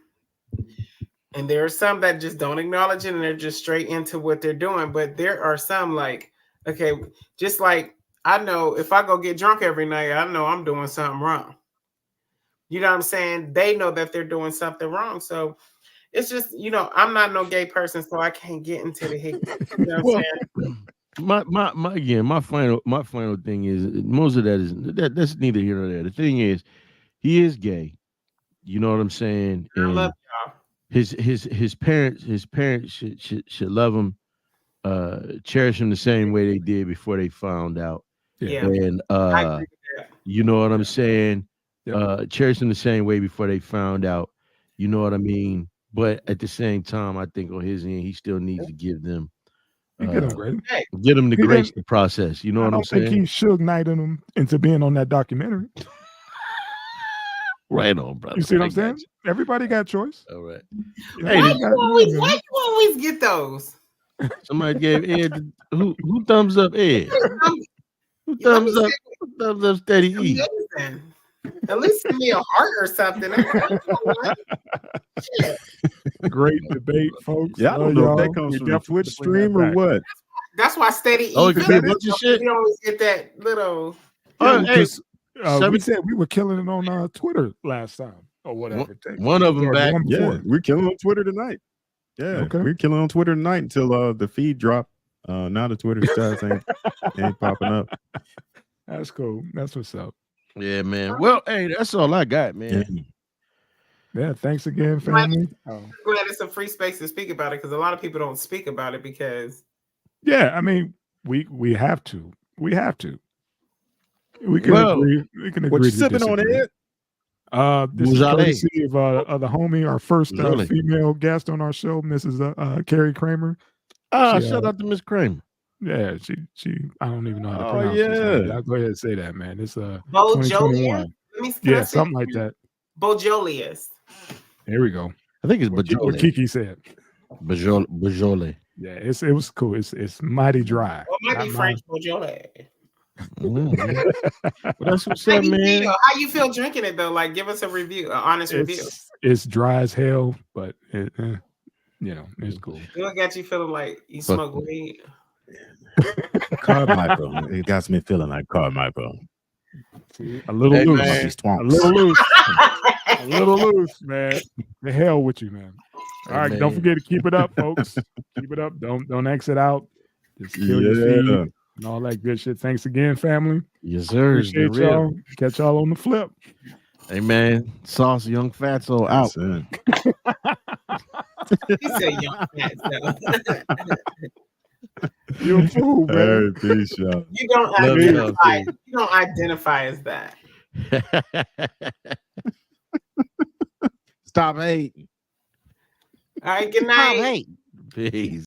And there are some that just don't acknowledge it and they're just straight into what they're doing. But there are some like, okay, just like I know if I go get drunk every night, I know I'm doing something wrong. You know what I'm saying? They know that they're doing something wrong. So it's just, you know, I'm not no gay person, so I can't get into the hate. You know what I'm saying? My final thing is most of that's neither here nor there. The thing is, he is gay. You know what I'm saying? And I love y'all. His parents should love him, cherish him the same way they did before they found out. Yeah. And you know what I'm saying? Cherish him the same way before they found out. You know what I mean? But at the same time, I think on his end, he still needs to give them get him the grace to process. You know what I'm saying? I think he should knighted him into being on that documentary. Right on, brother. You see what I'm saying? Everybody got choice. All right. Hey, why you always get those? Somebody gave Ed who thumbs up Ed? Who thumbs up? Who thumbs up Steady E? At least give me a heart or something. Great debate, folks. Yeah, I don't know if that comes from Twitch stream or what. That's why Steady E. Oh, it could be a bunch of shit. You always get that little. We said we were killing it on Twitter last time or whatever. One of them back. Yeah, we're killing on Twitter tonight. Yeah, we're killing on Twitter tonight until the feed drop. Now the Twitter stats ain't popping up. That's cool. That's what's up. Yeah, man. Well, hey, that's all I got, man. Yeah, thanks again, family. Glad it's a free space to speak about it because a lot of people don't speak about it because. Yeah, I mean, we have to. We have to. We can agree. We can agree. What you sipping on, Ed? This is courtesy of the homie, our first female guest on our show, Mrs. Carrie Kramer. Shout out to Miss Kramer. Yeah, she. I don't even know how to pronounce it. I'll go ahead and say that, man. It's 2021. Yeah, something like that. Bojolius. There we go. I think it's Bajole. What Kiki said. Bajole. Yeah, it was cool. It's mighty dry. Well, it might be French Bojole. That's what's up, man. How you feel drinking it though? Like, give us a review, an honest review. It's dry as hell, but it's cool. It got you feeling like you smoke weed. Carmichael. It got me feeling like Carmichael. A little loose. Man. A little loose. A little loose, man. The hell with you, man. All right, don't forget to keep it up, folks. Keep it up. Don't exit out. Just kill your feed and all that good shit. Thanks again, family. Yes, sir. Appreciate y'all. Catch y'all on the flip. Hey, man. Sauce Young Fatso out. He said young Fatso. You're a fool, man. Hey, peace, y'all. You don't identify. You don't identify as that. Stop hating. All right. Good night. Peace.